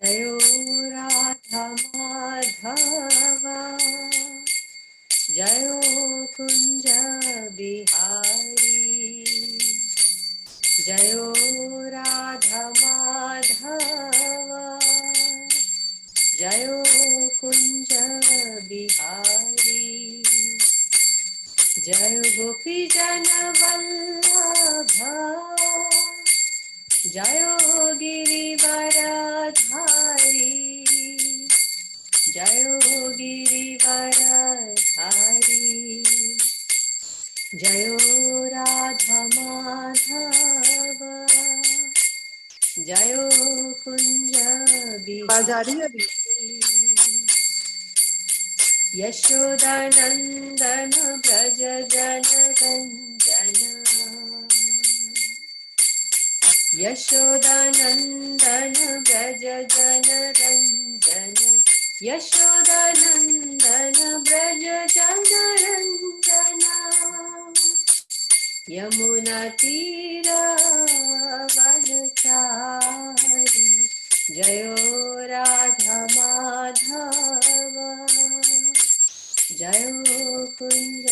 जयो राधा माधवा जयो कुंज बिहारी जयो राधा माधवा जयो कुंज बिहारी जय गोपी जन वल्लभ जयो गिरिवरधारी जयो गिरिवरधारी जयो राधा माधव जयो कुंज आवाज आ रही है अभी? बिहारी यशोदानंदन ब्रज जन रंजन यशोदानंदन ब्रज जन रंजन यशोदानंदन ब्रज जन रंजन यमुना तीरवनचारी जयो राधा माधव जयो कुंज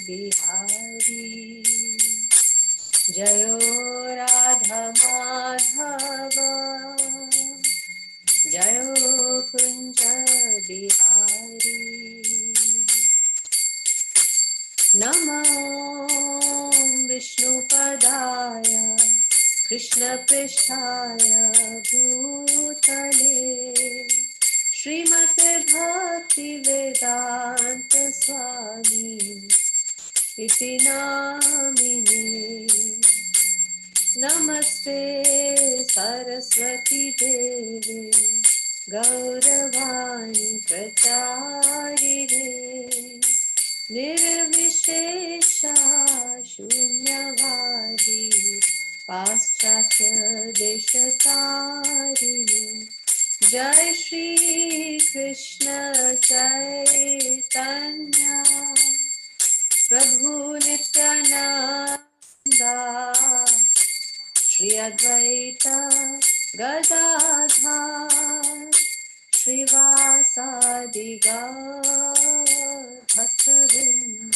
बिहारी जयो राधा माधव जयो कुंज बिहारी नमो विष्णुपदाय कृष्णपृष्ठाय भूतले श्रीमते भक्तिवेदांत स्वामी इति नामिने नमस्ते सरस्वती देवे गौरवाणी प्रचारिणे निर्विशेषा शून्यवादी पाश्चात्य देशतारिणे जय श्री कृष्ण चैतन्य प्रभु नित्यानंदा श्री अद्वैत गदाधर श्रीवासादि गौर भक्तवृंद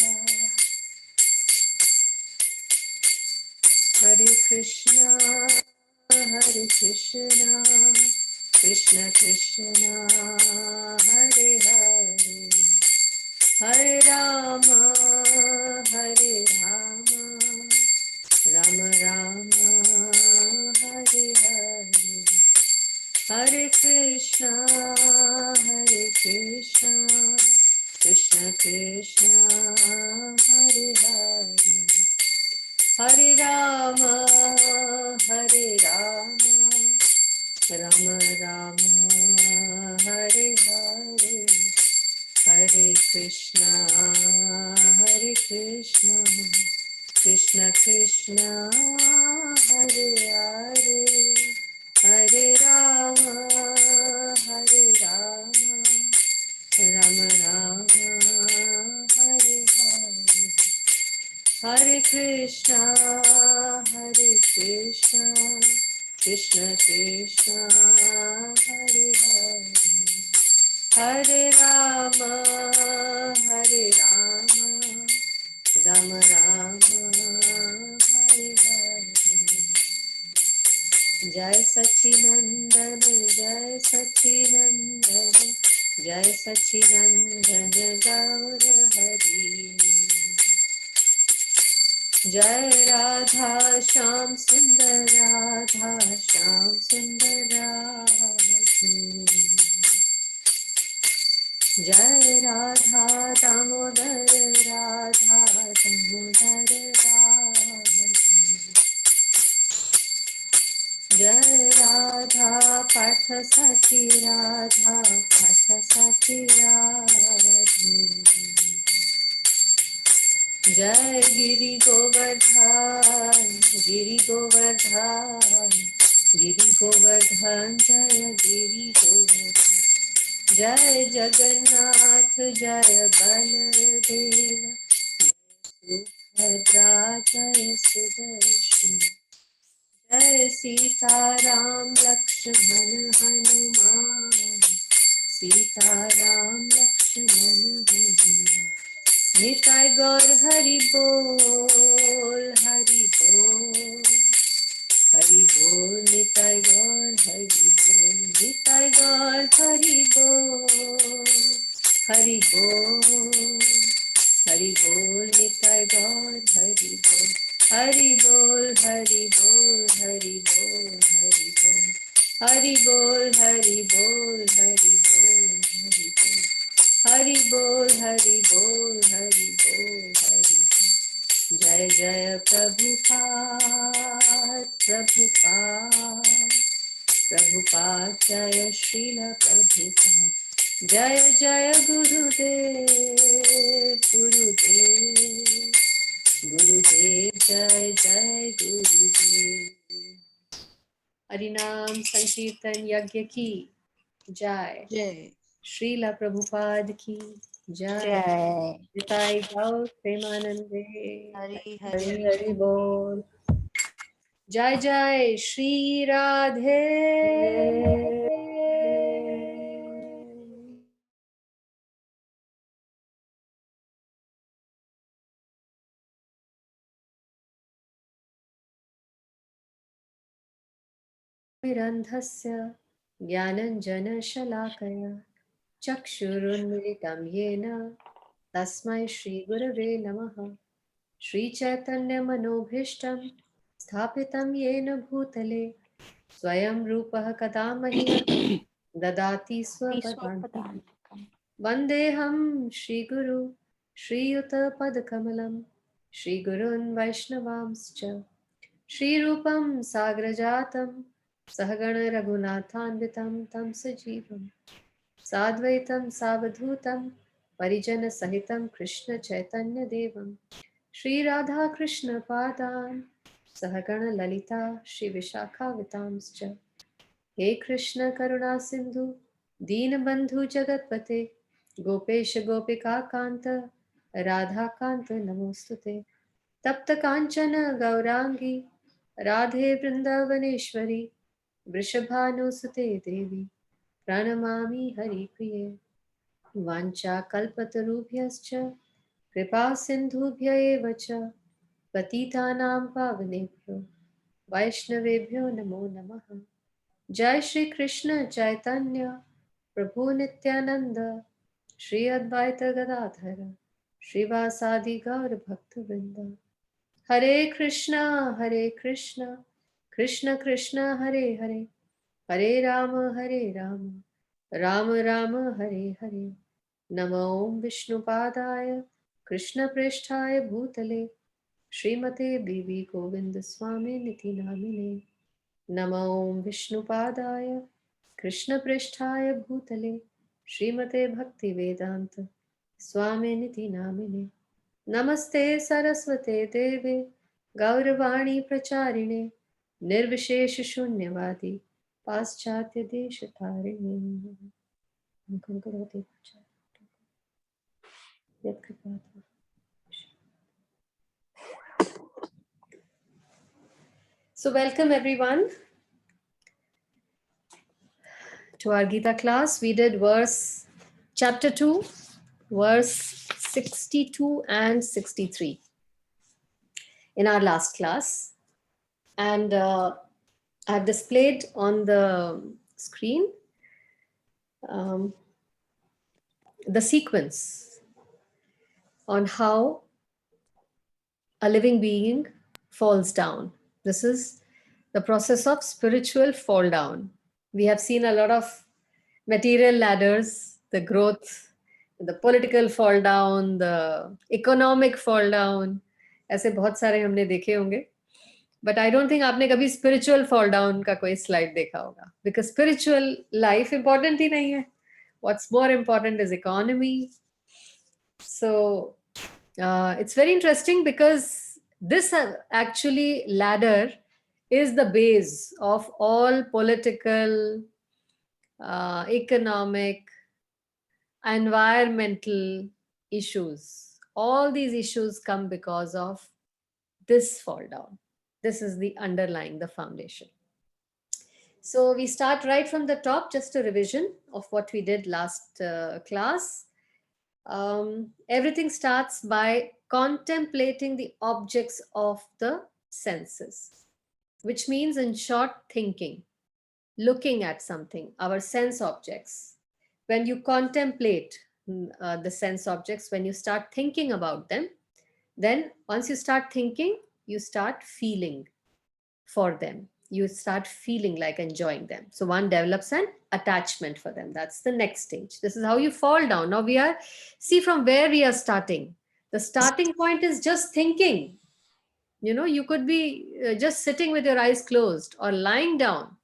हरे कृष्णा कृष्ण कृष्ण हरे हरे हरे राम राम राम हरे हरे हरे कृष्णा कृष्ण कृष्ण हरे हरे हरे राम राम राम हरे हरे हरे कृष्णा कृष्ण कृष्ण हरे हरे हरे राम राम राम हरे हरे हरे कृष्णा कृष्ण कृष्ण हरे हरे हरे राम राम राम हरे हरे जय सच्चिनंदन जय सच्चिनंदन गौर हरि जय राधा श्याम सुंदर राधे जय राधा दामोदर राधे जय राधा पाठ सखी राधे जय गिरि गोवर्धन जय गिरि गोवर्धन जय जगन्नाथ जय बलदेव सुभद्रा जय सुदर्शन जय सीताराम लक्ष्मण हनुमान सीता राम लक्ष्मण हरि। निताय गौर हरि बोल, हरि बोल, हरि बोल, निताय गौर हरि बोल, निताय गौर हरि बोल, हरि बोल, हरि बोल, निताय गौर हरि बोल, हरि बोल, हरि बोल, हरि बोल, हरि बोल, हरि बोल, हरि बोल, हरि बोल, हरि बोल, हरि बोल, हरि बोल, हरि बोल, हरि बोल। जय जय प्रभुपाद, प्रभुपाद, प्रभुपाद, जय श्रील प्रभुपाद। जय जय गुरुदेव, गुरुदेव, गुरुदेव, जय जय गुरुदेव। हरिनाम संकीर्तन यज्ञ की जय। जय श्रील प्रभुपाद की जय। जय निताई गौर प्रेमानंदे। हरि हरि हरि हरि बोल। जय जय श्री राधे। निरन्धस्य ज्ञानञ्जनशलाकया चक्षुरुन्मिलितं येन तस्मै श्रीगुरवे नमः। श्रीचैतन्यमनोभीष्टं स्थापितं येन भूतले स्वयं रूपः कदा मह्यं ददाति स्वपदान्तिकं। वन्देऽहं श्रीगुरु श्रीयुतपदकमलं श्रीगुरून् वैष्णवांश्च श्रीरूपं साग्रजातं सहगण रघुनाथान्वितं तं सजीवं साद्वैतं सावधूतं परिजनसहितं कृष्णचैतन्यदेवं श्रीराधाकृष्णपादान् सहगण ललिता श्रीविशाखावितांश्च। हे कृष्ण करुणा सिंधु दीनबंधु जगतपते गोपेश गोपिका कांत राधा कांत नमोस्तुते। तप्त कांचन गौरांगी राधे वृंदावनेश्वरी वृषभानुसुते देवी प्रणमामि हरिप्रिये। वाञ्छाकल्पतरुभ्यश्च कृपा सिन्धुभ्य एव च पतितानां पावनेभ्यो वैष्णवेभ्यो नमो नमः। जय श्री कृष्ण चैतन्य प्रभु नित्यानंद श्री अद्वैत गदाधर श्रीवासादि गौर भक्तवृंद। हरे कृष्णा, कृष्ण कृष्ण हरे हरे, हरे राम, राम राम हरे हरे। नमो विष्णुपादाय कृष्णप्रेष्ठाय भूतले श्रीमते बीवी गोविंद स्वामी निधि नामिने। नमो विष्णुपादाय कृष्णप्रेष्ठाय भूतले श्रीमते भक्तिवेदांत स्वामिनिति नामिने। नमस्ते सरस्वते देवे गौरवाणी प्रचारिणे निर्विशेष शून्यवादी पाश्चात्य देश तारिणे। मुखं करोति वाचालं यत्कृपातु। So welcome everyone to our Gita class. We did chapter 2, verse 62 and 63 in our last class. And I've displayed on the screen the sequence on how a living being falls down. This is the process of spiritual fall down. We have seen a lot of material ladders, the growth, the political fall down, the economic fall down. ऐसे बहुत सारे हमने देखे होंगे. But I don't think आपने कभी spiritual fall down का कोई slide देखा होगा. Because spiritual life important ही नहीं है. What's more important is economy. So it's very interesting because this actually ladder is the base of all political, economic, environmental issues. All these issues come because of this fall down. This is the underlying, the foundation. So we start right from the top, just a revision of what we did last class. Everything starts by contemplating the objects of the senses, which means, in short, thinking, looking at something, our sense objects. When you contemplate the sense objects, when you start thinking about them, then once you start thinking, you start feeling for them. You start feeling like enjoying them. So one develops an attachment for them. That's the next stage. This is how you fall down. Now we are, see from where we are starting. The starting point is just thinking. You know, you could be just sitting with your eyes closed or lying down,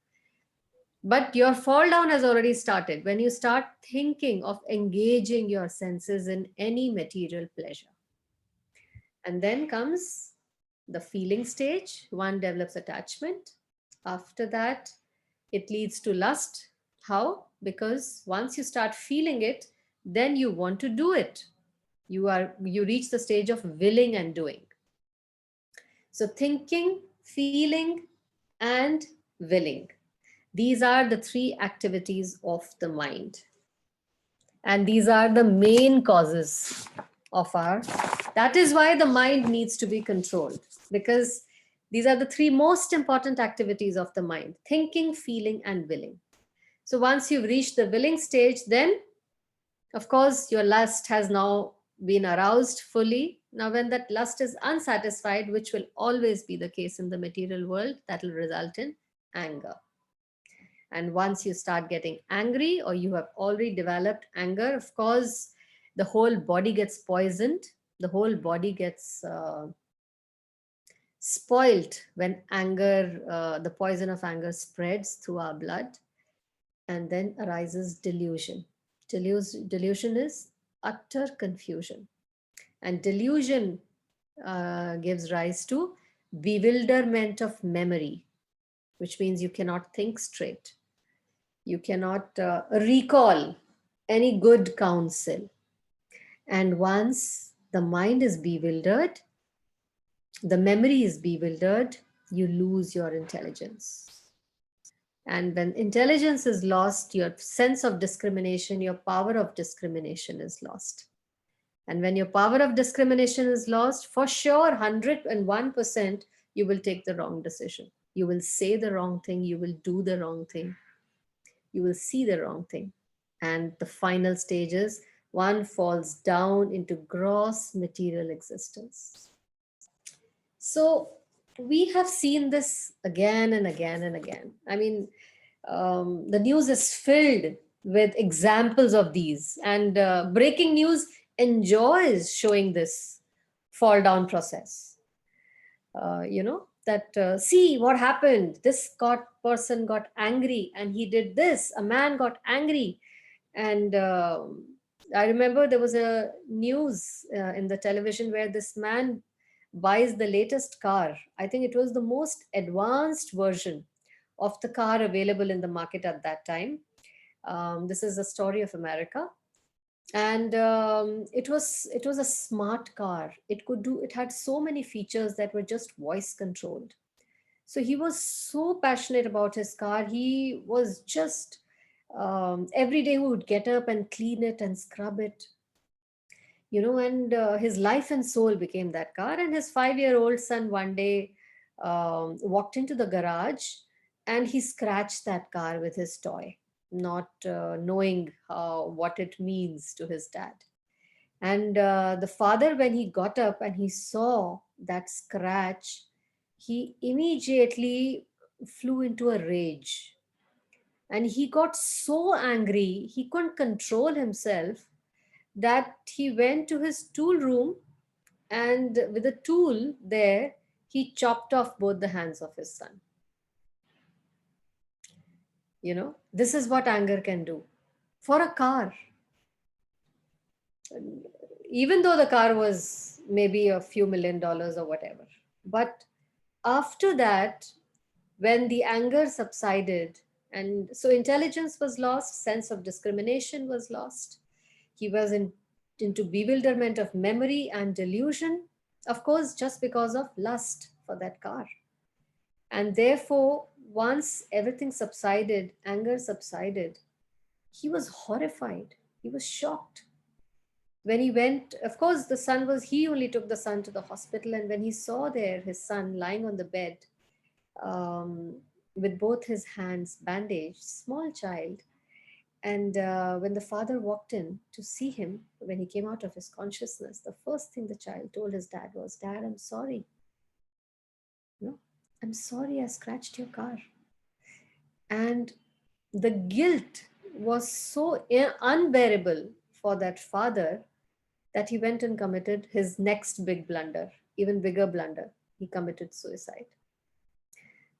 but your fall down has already started when you start thinking of engaging your senses in any material pleasure. And then comes the feeling stage. One develops attachment. After that, it leads to lust. How? Because once you start feeling it, then you want to do it. You reach the stage of willing and doing. So thinking, feeling, and willing. These are the three activities of the mind. And these are the main causes of our, that is why the mind needs to be controlled, because these are the three most important activities of the mind: thinking, feeling, and willing. So once you've reached the willing stage, then of course your lust has now been aroused fully. Now when that lust is unsatisfied, which will always be the case in the material world, that will result in anger. And once you start getting angry, or you have already developed anger, of course the whole body gets poisoned, the whole body gets spoilt when anger, the poison of anger spreads through our blood. And then arises delusion. Delusion is utter confusion, and delusion gives rise to bewilderment of memory, which means you cannot think straight. You cannot recall any good counsel. And once the mind is bewildered, the memory is bewildered, you lose your intelligence. And when intelligence is lost, your sense of discrimination, your power of discrimination is lost. And when your power of discrimination is lost, for sure, 101%, you will take the wrong decision. You will say the wrong thing, you will do the wrong thing, you will see the wrong thing. And the final stage is one falls down into gross material existence. So we have seen this again and again and again. I mean, the news is filled with examples of these, and breaking news enjoys showing this fall down process. That see what happened, this person got angry and he did this, a man got angry. And I remember there was a news in the television where this man buys the latest car. I think it was the most advanced version of the car available in the market at that time. This is the story of America. And it was a smart car. It had so many features that were just voice controlled. So he was so passionate about his car. He was just every day he would get up and clean it and scrub it, and his life and soul became that car. And his 5-year-old son one day walked into the garage and he scratched that car with his toy, not knowing what it means to his dad. And the father, when he got up and he saw that scratch, he immediately flew into a rage. And he got so angry, he couldn't control himself, that he went to his tool room, and with a tool there, he chopped off both the hands of his son. This is what anger can do for a car. Even though the car was maybe a few $1,000,000 or whatever. But after that, when the anger subsided, and so intelligence was lost, sense of discrimination was lost, he was into bewilderment of memory and delusion, of course, just because of lust for that car. And therefore, once everything subsided, anger subsided, he was horrified. He was shocked. When he went, of course, he only took the son to the hospital. And when he saw there his son lying on the bed um, with both his hands bandaged, small child, and when the father walked in to see him, when he came out of his consciousness, the first thing the child told his dad was, "Dad, I'm sorry. No, I'm sorry I scratched your car." And the guilt was so unbearable for that father that he went and committed his next big blunder, even bigger blunder. He committed suicide.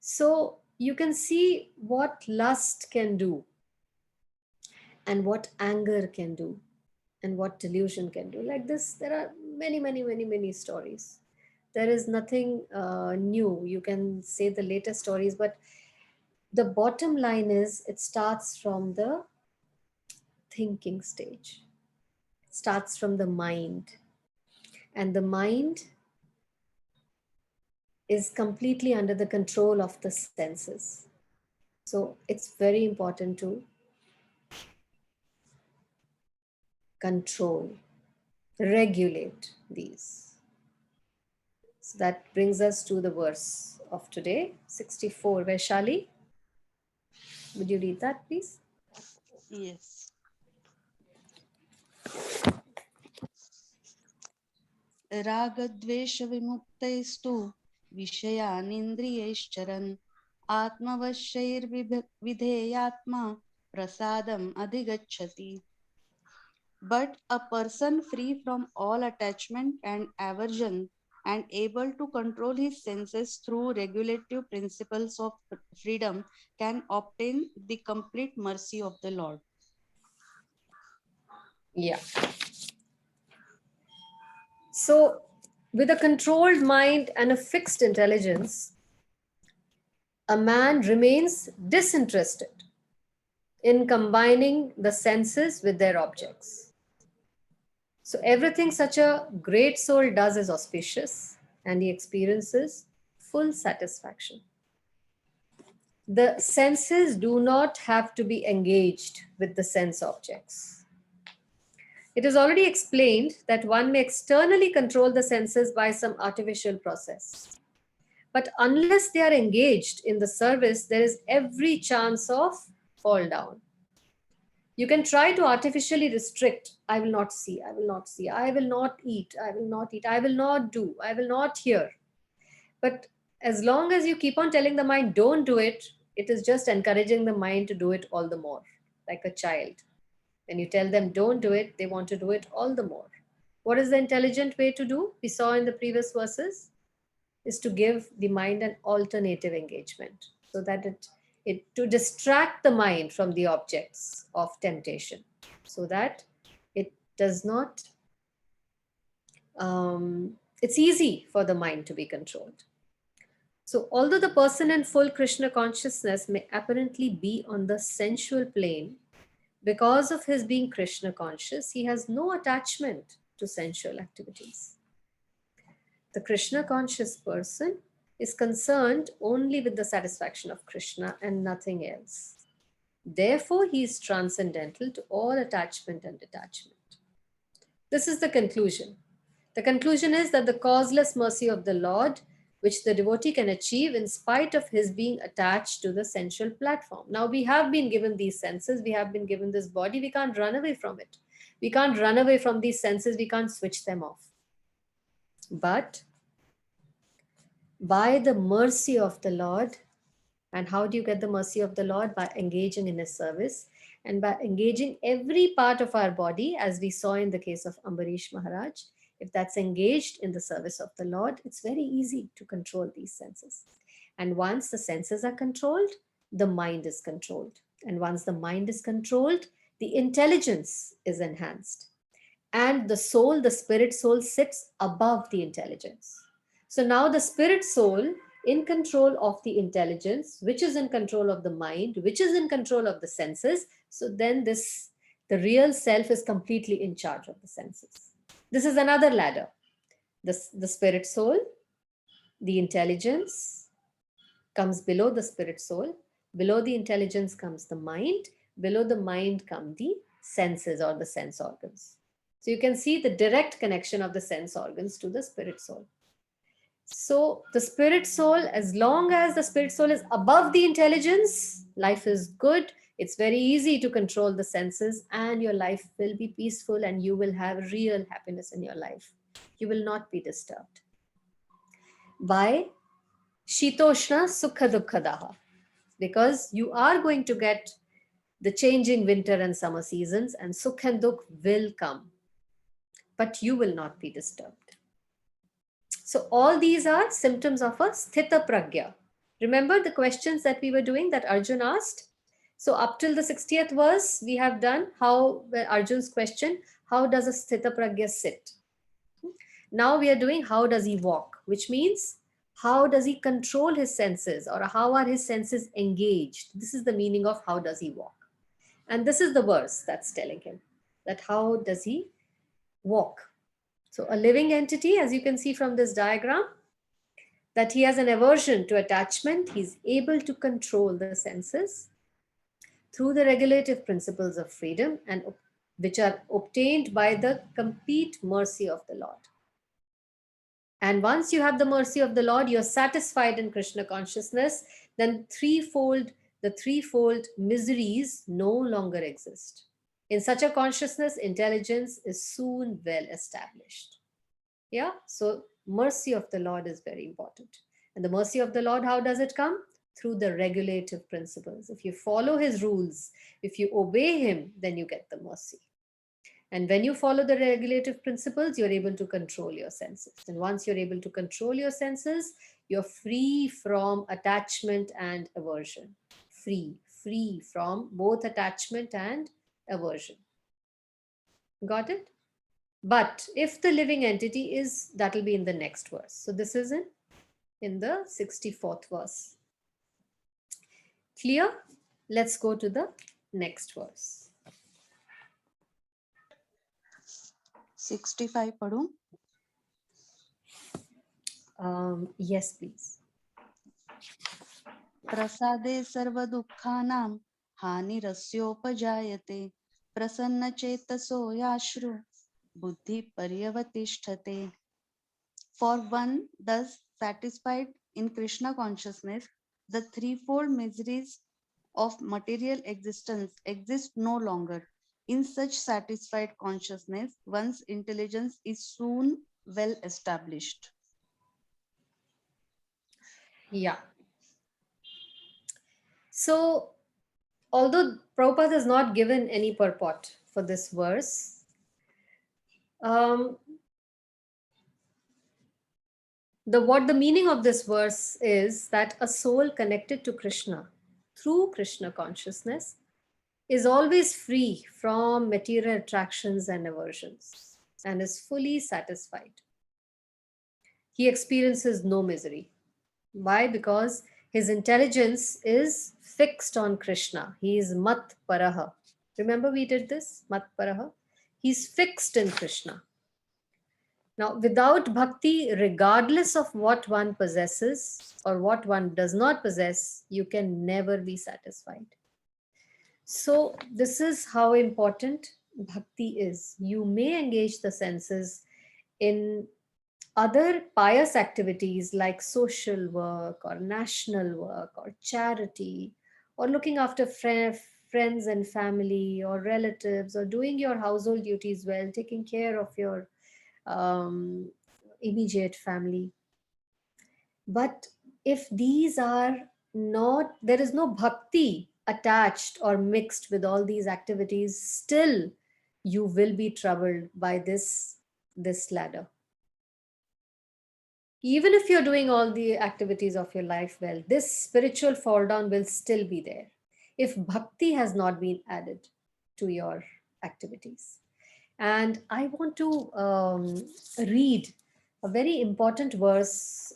So you can see what lust can do, and what anger can do, and what delusion can do. Like this, there are many, many, many, many stories. There is nothing new. You can say the latest stories, but the bottom line is it starts from the thinking stage, it starts from the mind. And the mind is completely under the control of the senses. So it's very important to control, regulate these. So that brings us to the verse of today, 64. Vaishali, would you read that, please? Yes. रागद्वेषविमुक्तैस्तु विषयानिन्द्रियैश्चरन् आत्मवश्यैर्विधेयात्मा प्रसादम् अधिगच्छति. But a person free from all attachment and aversion and able to control his senses through regulative principles of freedom can obtain the complete mercy of the Lord. Yeah. So, with a controlled mind and a fixed intelligence, a man remains disinterested in combining the senses with their objects. So, everything such a great soul does is auspicious, and he experiences full satisfaction. The senses do not have to be engaged with the sense objects. It is already explained that one may externally control the senses by some artificial process. But unless they are engaged in the service, there is every chance of fall down. You can try to artificially restrict. I will not see, I will not see, I will not eat, I will not eat, I will not do, I will not hear. But as long as you keep on telling the mind, don't do it, it is just encouraging the mind to do it all the more, like a child. When you tell them don't do it, they want to do it all the more. What is the intelligent way to do? We saw in the previous verses is to give the mind an alternative engagement so that it to distract the mind from the objects of temptation so that it does not it's easy for the mind to be controlled. So although the person in full Krishna consciousness may apparently be on the sensual plane, because of his being Krishna conscious, he has no attachment to sensual activities. The Krishna conscious person is concerned only with the satisfaction of Krishna and nothing else. Therefore, he is transcendental to all attachment and detachment. This is the conclusion. The conclusion is that the causeless mercy of the Lord, which the devotee can achieve in spite of his being attached to the sensual platform. Now, we have been given these senses, we have been given this body, we can't run away from it. We can't run away from these senses, we can't switch them off. But by the mercy of the Lord, and how do you get the mercy of the Lord? By engaging in his service and by engaging every part of our body, as we saw in the case of Ambarish Maharaj. If that's engaged in the service of the Lord, it's very easy to control these senses. And once the senses are controlled, the mind is controlled. And once the mind is controlled, the intelligence is enhanced. And the soul, the spirit soul, sits above the intelligence. So now the spirit soul in control of the intelligence, which is in control of the mind, which is in control of the senses. So then the real self is completely in charge of the senses. This is another ladder. The spirit soul, the intelligence, comes below the spirit soul. Below the intelligence comes the mind. Below the mind come the senses or the sense organs. So you can see the direct connection of the sense organs to the spirit soul. So the spirit soul, as long as the spirit soul is above the intelligence, life is good. It's very easy to control the senses, and your life will be peaceful, and you will have real happiness in your life. You will not be disturbed by Shitoshna Sukha Dukkha, because you are going to get the changing winter and summer seasons, and Sukh and Dukh will come, but you will not be disturbed. So all these are symptoms of a sthita pragya. Remember the questions that we were doing that Arjun asked? So up till the 60th verse, we have done how Arjun's question, how does a sthita pragya sit? Now we are doing how does he walk, which means how does he control his senses, or how are his senses engaged? This is the meaning of how does he walk. And this is the verse that's telling him that how does he walk. So a living entity, as you can see from this diagram, that he has an aversion to attachment. He's able to control the senses through the regulative principles of freedom, and which are obtained by the complete mercy of the Lord. And once you have the mercy of the Lord, you're satisfied in Krishna consciousness, then the threefold miseries no longer exist. In such a consciousness, intelligence is soon well established. Yeah, so mercy of the Lord is very important. And the mercy of the Lord, how does it come? Through the regulative principles. If you follow his rules, if you obey him, then you get the mercy. And when you follow the regulative principles, you're able to control your senses. And once you're able to control your senses, you're free from attachment and aversion. Free from both attachment and aversion. Got it? But if the living entity is, that will be in the next verse. So this is in the 64th verse. Clear? Let's go to the next verse. 65 padhu. Yes, please. प्रसादे सर्वदुःखानां हानिरस्योपजायते प्रसन्नचेतसो याश्रु बुद्धि पर्यवतिष्ठते. For one thus satisfied in Krishna consciousness, the threefold miseries of material existence exist no longer. In such satisfied consciousness, one's intelligence is soon well established. Yeah. So, although Prabhupada has not given any purport for this verse, what the meaning of this verse is that a soul connected to Krishna through Krishna consciousness is always free from material attractions and aversions and is fully satisfied. He experiences no misery. Why? Because his intelligence is fixed on Krishna. He is mat paraha. Remember we did this? Mat paraha. He's fixed in Krishna. Now, without bhakti, regardless of what one possesses or what one does not possess, you can never be satisfied. So, this is how important bhakti is. You may engage the senses in other pious activities like social work or national work or charity or looking after friends and family or relatives or doing your household duties well, taking care of your immediate family. But if these are not, there is no bhakti attached or mixed with all these activities, still you will be troubled by this ladder. Even if you're doing all the activities of your life well, this spiritual fall down will still be there if bhakti has not been added to your activities. And I want to read a very important verse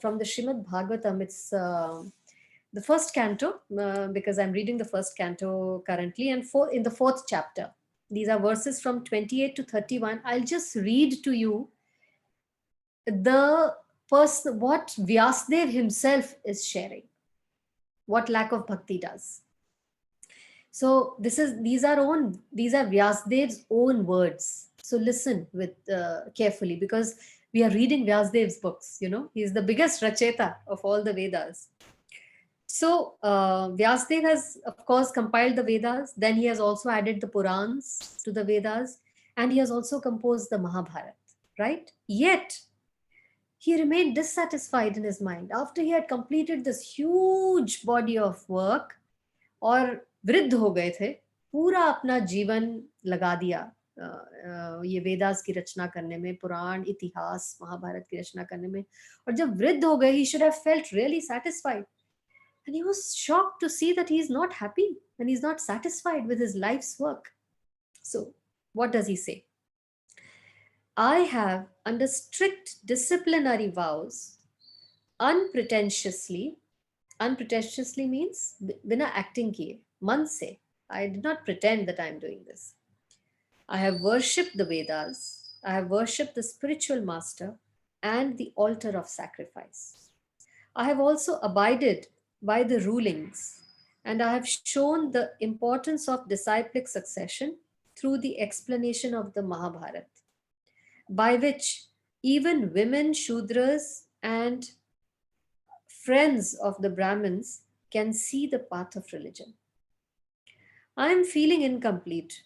from the Srimad Bhagavatam. It's the first canto, because I'm reading the first canto currently, and in the fourth chapter. These are verses from 28 to 31. I'll just read to you the person, what Vyasdev himself is sharing. what lack of bhakti does. So these are Vyasdev's own words. So listen with carefully, because we are reading Vyasdev's books. He's the biggest racheta of all the Vedas. So Vyasdev has, of course, compiled the Vedas. Then he has also added the Purans to the Vedas, and he has also composed the Mahabharata. Right? Yet he remained dissatisfied in his mind after he had completed this huge body of work. और वृद्ध हो गए थे, पूरा अपना जीवन लगा दिया ये वेदास की रचना करने में, पुराण, इतिहास, महाभारत की रचना करने में. और जब वृद्ध हो गए, he should have felt really satisfied, and he was shocked to see that he is not happy and he's not satisfied with his life's work. So what does he say? I have, under strict disciplinary vows, unpretentiously means bina acting kiye, man se, I did not pretend that I am doing this. I have worshipped the Vedas, I have worshipped the spiritual master and the altar of sacrifice. I have also abided by the rulings, and I have shown the importance of disciplic succession through the explanation of the Mahabharata, by which even women, Shudras, and friends of the Brahmins can see the path of religion. I am feeling incomplete,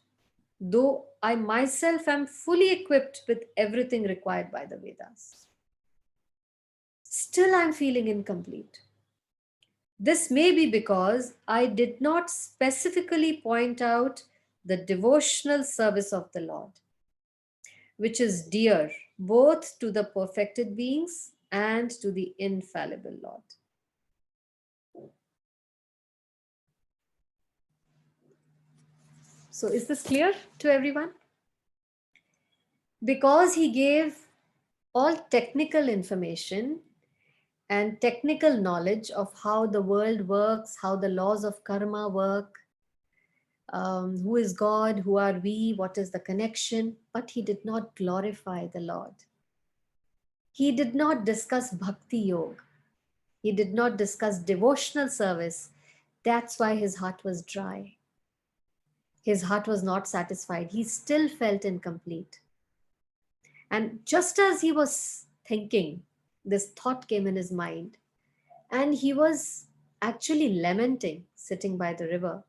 though I myself am fully equipped with everything required by the Vedas. Still, I am feeling incomplete. This may be because I did not specifically point out the devotional service of the Lord, which is dear both to the perfected beings and to the infallible Lord. So is this clear to everyone? Because he gave all technical information and technical knowledge of how the world works, how the laws of karma work, who is God, who are we, what is the connection, but he did not glorify the Lord. He did not discuss bhakti yoga. He did not discuss devotional service. That's why his heart was dry. His heart was not satisfied. He still felt incomplete. And just as he was thinking, this thought came in his mind, and he was actually lamenting, sitting by the river.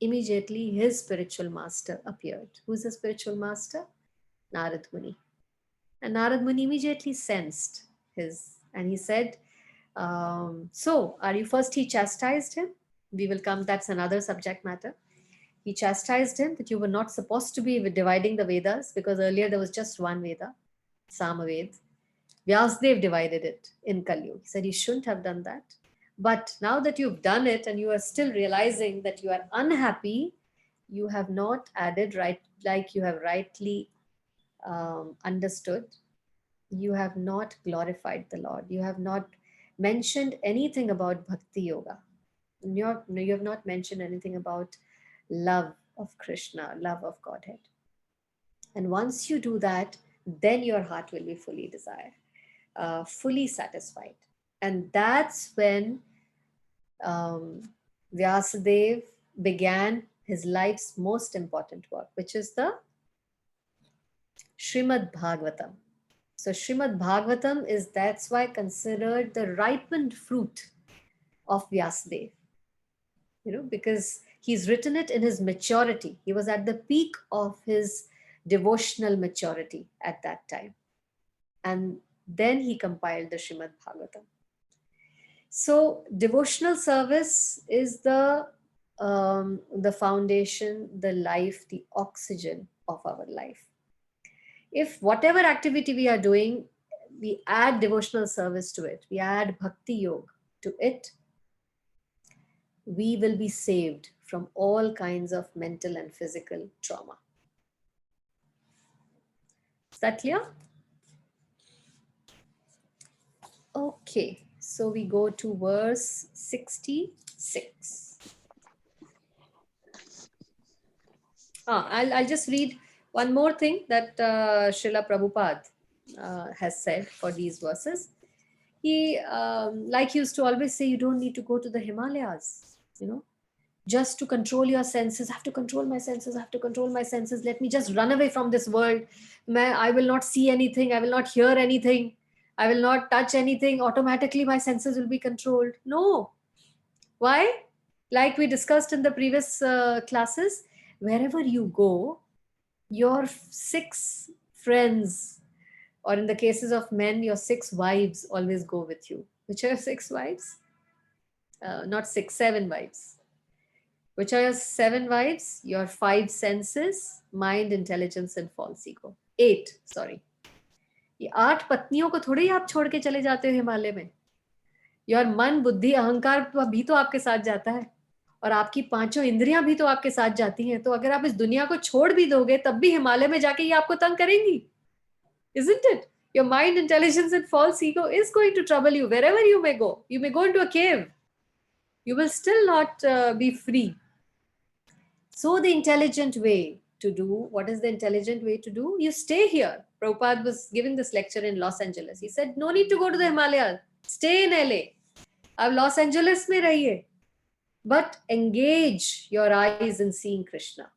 Immediately, his spiritual master appeared. Who's the spiritual master? Narad Muni. And Narad Muni immediately sensed and he said, so are you first? He chastised him. We will come, that's another subject matter. He chastised him that you were not supposed to be dividing the Vedas, because earlier there was just one Veda, Samaved. Vyasdev divided it in Kali Yuga. He said you shouldn't have done that. But now that you've done it and you are still realizing that you are unhappy, you have not added right, like you have rightly understood. You have not glorified the Lord. You have not mentioned anything about Bhakti Yoga. You have not mentioned anything about love of Krishna, love of Godhead. And once you do that, then your heart will be fully desired, fully satisfied. And that's when Vyasadeva began his life's most important work, which is the Srimad Bhagavatam. So Srimad Bhagavatam is, that's why, considered the ripened fruit of Vyasadeva. Because he's written it in his maturity. He was at the peak of his devotional maturity at that time. And then he compiled the Srimad Bhagavatam. So devotional service is the foundation, the life, the oxygen of our life. If whatever activity we are doing, we add devotional service to it, we add bhakti yoga to it, we will be saved from all kinds of mental and physical trauma. Is that clear? Okay, so we go to verse 66. I'll just read one more thing that Srila Prabhupada has said for these verses. He, like he used to always say, you don't need to go to the Himalayas, just to control your senses. I have to control my senses. I have to control my senses. Let me just run away from this world. I will not see anything. I will not hear anything. I will not touch anything. Automatically, my senses will be controlled. No. Why? Like we discussed in the previous classes, wherever you go, your 6 friends, or in the cases of men, your 6 wives always go with you. Which are your 6 wives? Not six, 7 wives. Which are your 7 wives? Your 5 senses, mind, intelligence, and false ego. 8, sorry. ये 8 पत्नियों को थोड़ी आप छोड़ के चले जाते हो हिमालय में. योर मन, बुद्धि, अहंकार भी तो आपके साथ जाता है, और आपकी 5 इंद्रियां भी तो आपके साथ जाती हैं. तो अगर आप इस दुनिया को छोड़ भी दोगे, तब भी हिमालय में जाके ये आपको तंग करेंगी. Isn't it? Your mind, intelligence, and false ego is going to trouble you wherever you may go. You may go into a cave. You will still not be free. So the intelligent way to do, what is the intelligent way to do? You stay here. Prabhupada was giving this lecture in Los Angeles. He said, no need to go to the Himalayas. Stay in LA. Ab Los Angeles mein rahiye. But engage your eyes in seeing Krishna.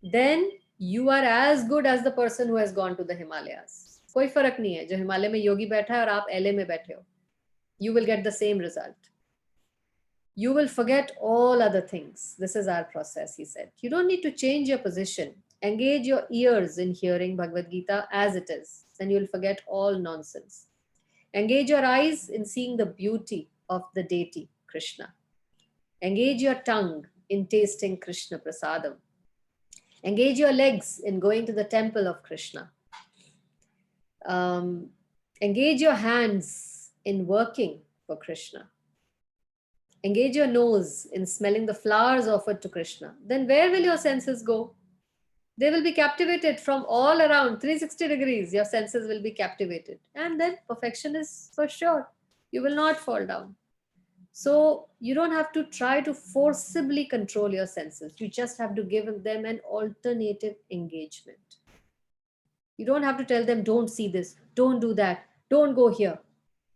Then you are as good as the person who has gone to the Himalayas. कोई फर्क नहीं है जो हिमालय में योगी बैठा है और आप LA में बैठे हो. You will get the same result. You will forget all other things. This is our process, he said. You don't need to change your position. Engage your ears in hearing Bhagavad Gita as it is. Then you'll forget all nonsense. Engage your eyes in seeing the beauty of the deity, Krishna. Engage your tongue in tasting Krishna prasadam. Engage your legs in going to the temple of Krishna. Engage your hands in working for Krishna. Engage your nose in smelling the flowers offered to Krishna. Then where will your senses go? They will be captivated from all around, 360 degrees. Your senses will be captivated. And then perfection is for sure. You will not fall down. So you don't have to try to forcibly control your senses. You just have to give them an alternative engagement. You don't have to tell them, don't see this, don't do that, don't go here.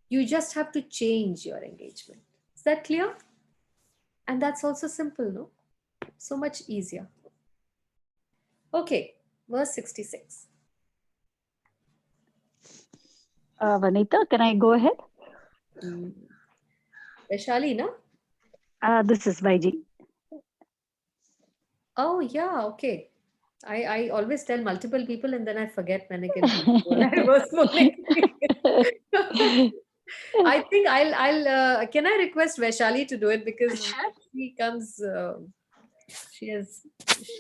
You just have to change your engagement. Is that clear? And that's also simple, no? So much easier. Okay, verse 66. Vanita, can I go ahead? Vaishali, no? This is Vaiji. Oh, yeah, okay. I always tell multiple people and then I forget when I can. I think I'll can I request Vaishali to do it because she comes, she has.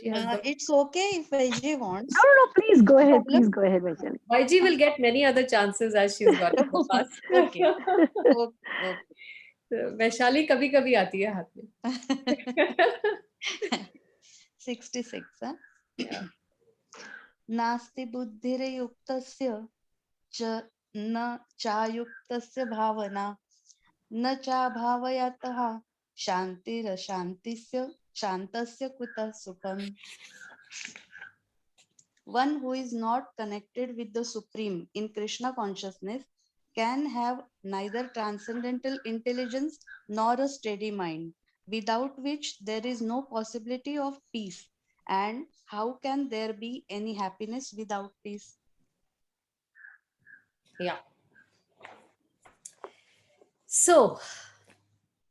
It's okay if Vaiji wants. No, please go ahead. Please go ahead, Vaishali. Vaiji will get many other chances as she's got in the past. Okay. Okay. Vaishali कभी कभी आती है हाथ में. 66. नास्ति बुद्धिर्युक्तस्य च न चायुक्तस्य भावना न चाभावयतः शान्तिरशान्तिस्य शान्तस्य कुतः सुखम्. One who is not connected with the Supreme in Krishna consciousness can have neither transcendental intelligence nor a steady mind, without which there is no possibility of peace. And how can there be any happiness without peace? Yeah. So,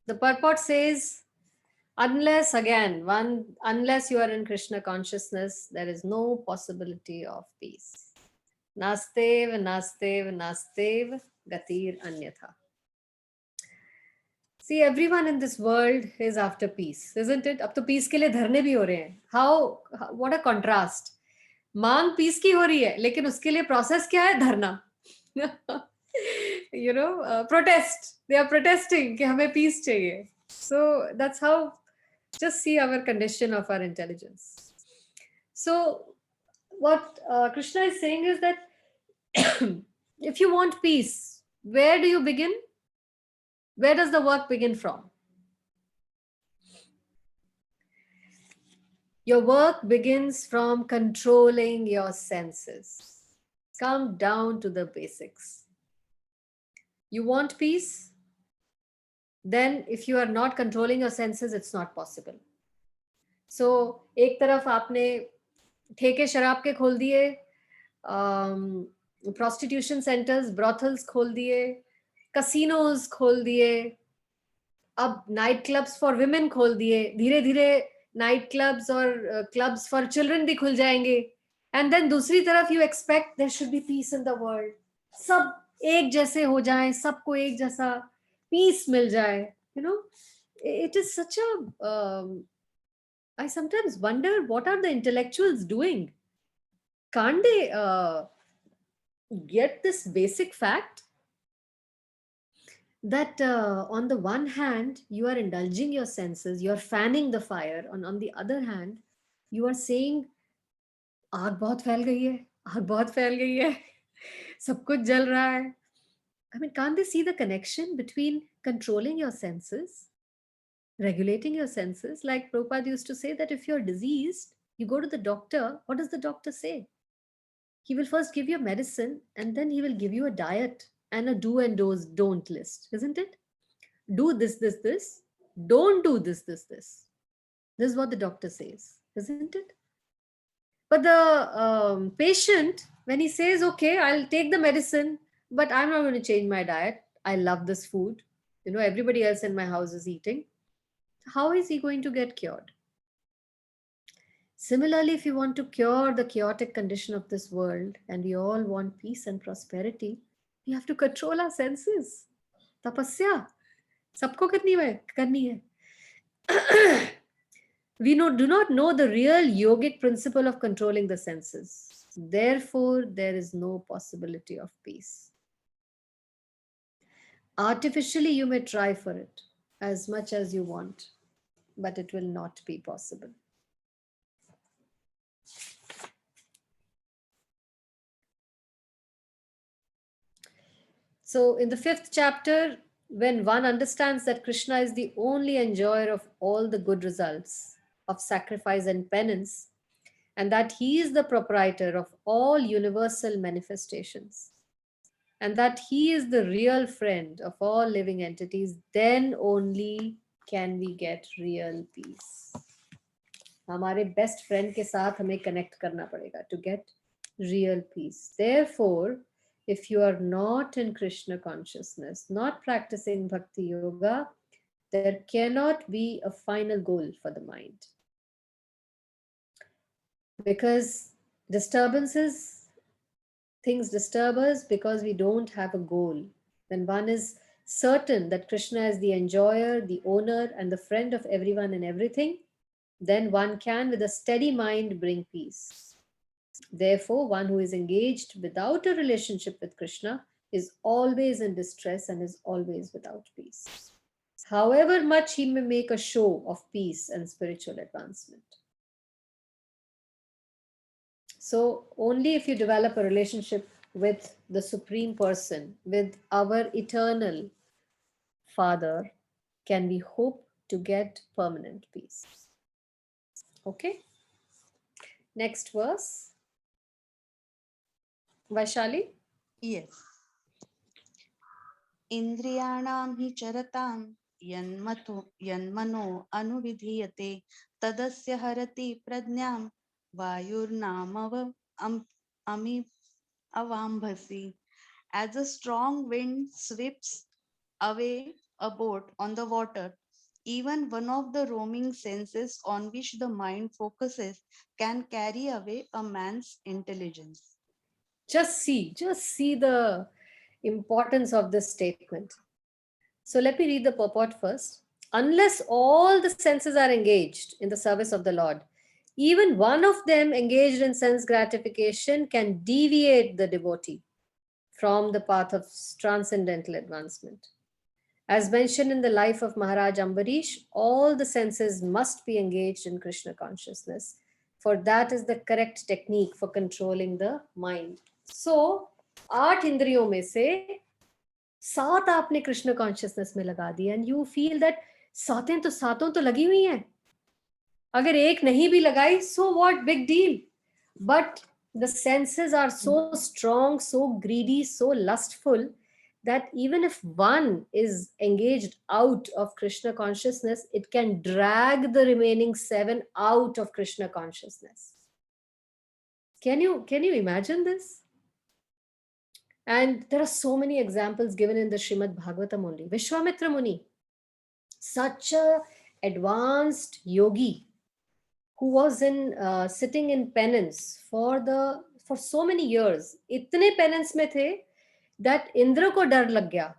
the purport says, unless you are in Krishna consciousness, there is no possibility of peace. Nastev, nastev, nastev, gatir anyatha. See, everyone in this world is after peace, isn't it? अब तो peace के लिए धरने भी हो रहे हैं. What a contrast. मांग peace की हो रही है, लेकिन उसके लिए process क्या है? धरना. Protest. They are protesting कि हमें peace चाहिए. So that's how, just see our condition of our intelligence. So what Krishna is saying is that if you want peace, where do you begin? Where does the work begin from? Your work begins from controlling your senses. Come down to the basics. You want peace? Then if you are not controlling your senses, it's not possible. So एक तरफ आपने ठेके शराब के खोल दिए, prostitution centers, brothels खोल दिए, casinos खोल दिए, अब नाइट क्लब्स फॉर विमेन खोल दिए, धीरे धीरे नाइट क्लब्स और क्लब्स फॉर चिल्ड्रन भी खुल जाएंगे. एंड देन दूसरी तरफ you expect there should be peace in the world. सब एक जैसे हो जाएं, सबको एक जैसा पीस मिल जाए. You know, it is such a I sometimes wonder, what are the intellectuals doing? Can't they get this basic fact that on the one hand you are indulging your senses, you are fanning the fire, on the other hand you are saying आग बहुत फैल गई है, आग बहुत फैल गई है, सब कुछ जल रहा है. I mean, can't they see the connection between controlling your senses, regulating your senses? Like Prabhupada used to say that if you're diseased, you go to the doctor, what does the doctor say? He will first give you medicine and then he will give you a diet and a do and don't list, isn't it? Do this, this, this. Don't do this, this, this. This is what the doctor says, isn't it? But the patient, when he says, okay, I'll take the medicine, but I'm not going to change my diet. I love this food. You know, everybody else in my house is eating. How is he going to get cured? Similarly, if you want to cure the chaotic condition of this world, and we all want peace and prosperity, we have to control our senses. Tapasya. Sabko karni hai. We do not know the real yogic principle of controlling the senses. Therefore, there is no possibility of peace. Artificially, you may try for it as much as you want, but it will not be possible. So in the 5th chapter, when one understands that Krishna is the only enjoyer of all the good results of sacrifice and penance, and that he is the proprietor of all universal manifestations, and that he is the real friend of all living entities, then only can we get real peace. हमारे best friend के साथ हमें connect करना पड़ेगा to get real peace. Therefore, if you are not in Krishna consciousness, not practicing Bhakti Yoga, there cannot be a final goal for the mind. Because things disturb us because we don't have a goal. When one is certain that Krishna is the enjoyer, the owner, and the friend of everyone and everything, then one can, with a steady mind, bring peace. Therefore, one who is engaged without a relationship with Krishna is always in distress and is always without peace, however much he may make a show of peace and spiritual advancement. So only if you develop a relationship with the Supreme Person, with our eternal Father, can we hope to get permanent peace. Okay? Next verse. Vaishali? Yes. Indriyanam hi charatam yanmano anuvidhiyate tadasya harati pradnyam vayurnamav ami avambhasi. As a strong wind sweeps away a boat on the water, even one of the roaming senses on which the mind focuses can carry away a man's intelligence. Just see the importance of this statement. So let me read the purport first. Unless all the senses are engaged in the service of the Lord, even one of them engaged in sense gratification can deviate the devotee from the path of transcendental advancement. As mentioned in the life of Maharaj Ambarish, all the senses must be engaged in Krishna consciousness, for that is the correct technique for controlling the mind. So, 8 इंद्रियों में से 7 आपने Krishna consciousness में लगा दिया, and you feel that सातों तो लगी हुई हैं. अगर एक नहीं भी लगाई, so what, big deal. But the senses are so strong, so greedy, so lustful that even if one is engaged out of Krishna consciousness, it can drag the remaining seven out of Krishna consciousness. Can you imagine this? And there are so many examples given in the Srimad Bhagavatam only. Vishwamitra Muni, such a advanced yogi who was in sitting in penance for so many years. Itne penance mein the that Indra ko dar lag gaya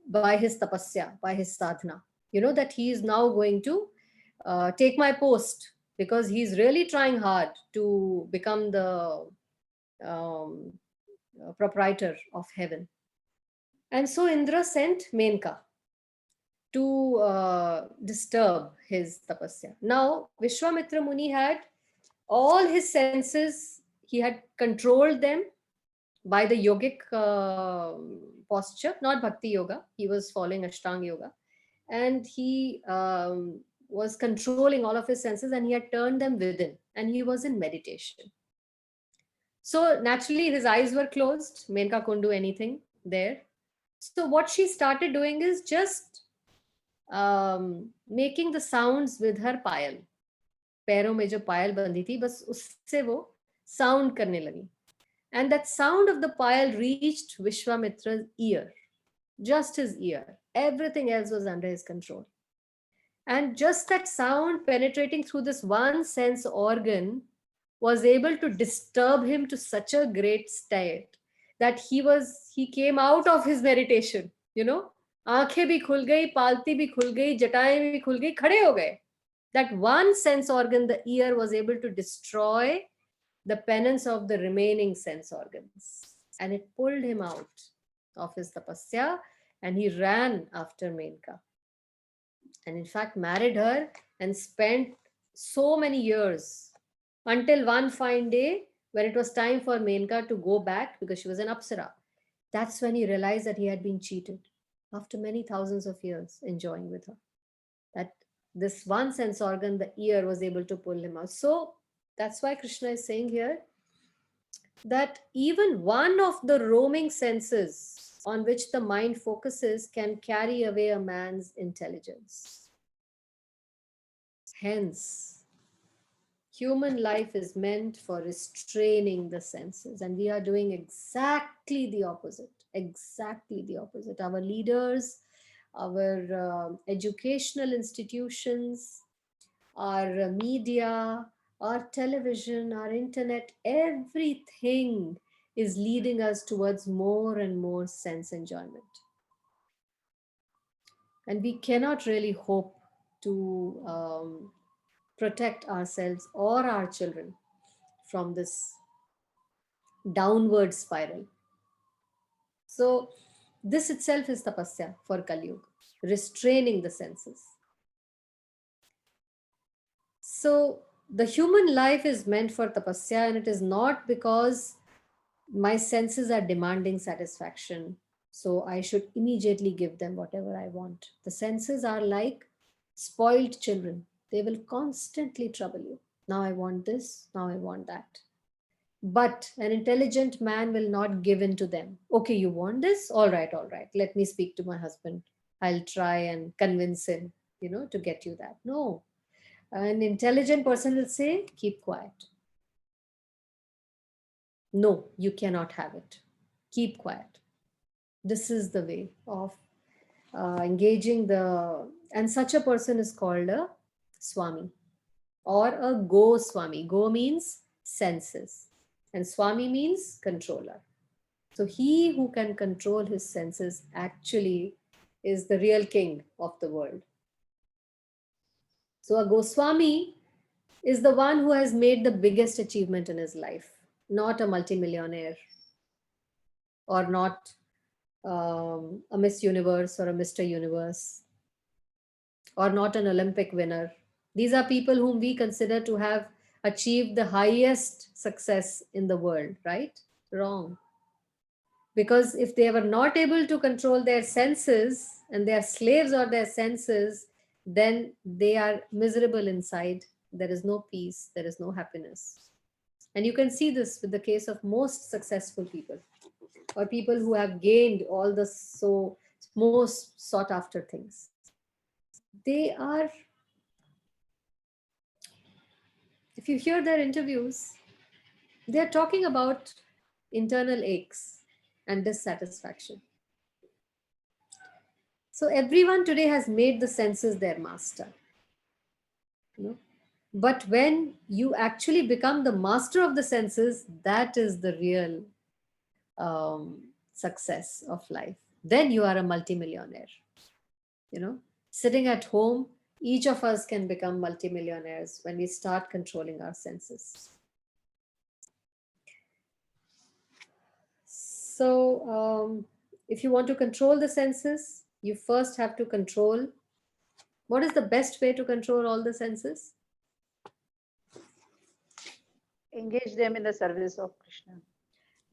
by his tapasya, by his sadhana. You know that he is now going to take my post because he's really trying hard to become the um, proprietor of heaven. And so Indra sent Menka to disturb his tapasya. Now, Vishwamitra Muni had all his senses, he had controlled them by the yogic posture, not bhakti yoga. He was following Ashtanga yoga. And he was controlling all of his senses and he had turned them within and he was in meditation. So naturally, his eyes were closed. Menka couldn't do anything there. So what she started doing is just making the sounds with her payal. पैरों में जो पायल बंधी थी बस उससे वो sound करने लगी. And that sound of the payal reached Vishwamitra's ear, just his ear. Everything else was under his control. And just that sound penetrating through this one sense organ was able to disturb him to such a great state that he came out of his meditation, you know. आंखें भी खुल गई, पालती भी खुल गई, जटाएं भी खुल गई, खड़े हो गए. That one sense organ, the ear, was able to destroy the penance of the remaining sense organs. And it pulled him out of his tapasya and he ran after Menka. And in fact, married her and spent so many years until one fine day when it was time for Menka to go back because she was an Apsara. That's when he realized that he had been cheated after many thousands of years enjoying with her. That this one sense organ, the ear, was able to pull him out. So that's why Krishna is saying here that even one of the roaming senses on which the mind focuses can carry away a man's intelligence. Hence, human life is meant for restraining the senses, and we are doing exactly the opposite. Exactly the opposite. Our leaders, our educational institutions, our media, our television, our internet, everything is leading us towards more and more sense enjoyment. And we cannot really hope to protect ourselves or our children from this downward spiral. So this itself is tapasya for Kali Yuga, restraining the senses. So the human life is meant for tapasya, and it is not because my senses are demanding satisfaction, so I should immediately give them whatever I want. The senses are like spoiled children. They will constantly trouble you. Now I want this, now I want that. But an intelligent man will not give in to them. Okay, you want this? All right. Let me speak to my husband. I'll try and convince him, to get you that. No. An intelligent person will say, keep quiet. No, you cannot have it. Keep quiet. This is the way of engaging and such a person is called a Swami or a Goswami. Go means senses and Swami means controller. So he who can control his senses actually is the real king of the world. So a Goswami is the one who has made the biggest achievement in his life, not a multimillionaire or not a Miss Universe or a Mr. Universe or not an Olympic winner. These are people whom we consider to have achieved the highest success in the world, right? Wrong. Because if they were not able to control their senses and they are slaves of their senses, then they are miserable inside. There is no peace, there is no happiness. And you can see this with the case of most successful people. or people who have gained all the most sought after things, they are, if you hear their interviews, they are talking about internal aches and dissatisfaction. So everyone today has made the senses their master. You know? But when you actually become the master of the senses, that is the real success of life. Then you are a multimillionaire. You know, sitting at home, each of us can become multimillionaires when we start controlling our senses. So, if you want to control the senses, you first have to control. What is the best way to control all the senses? Engage them in the service of Krishna.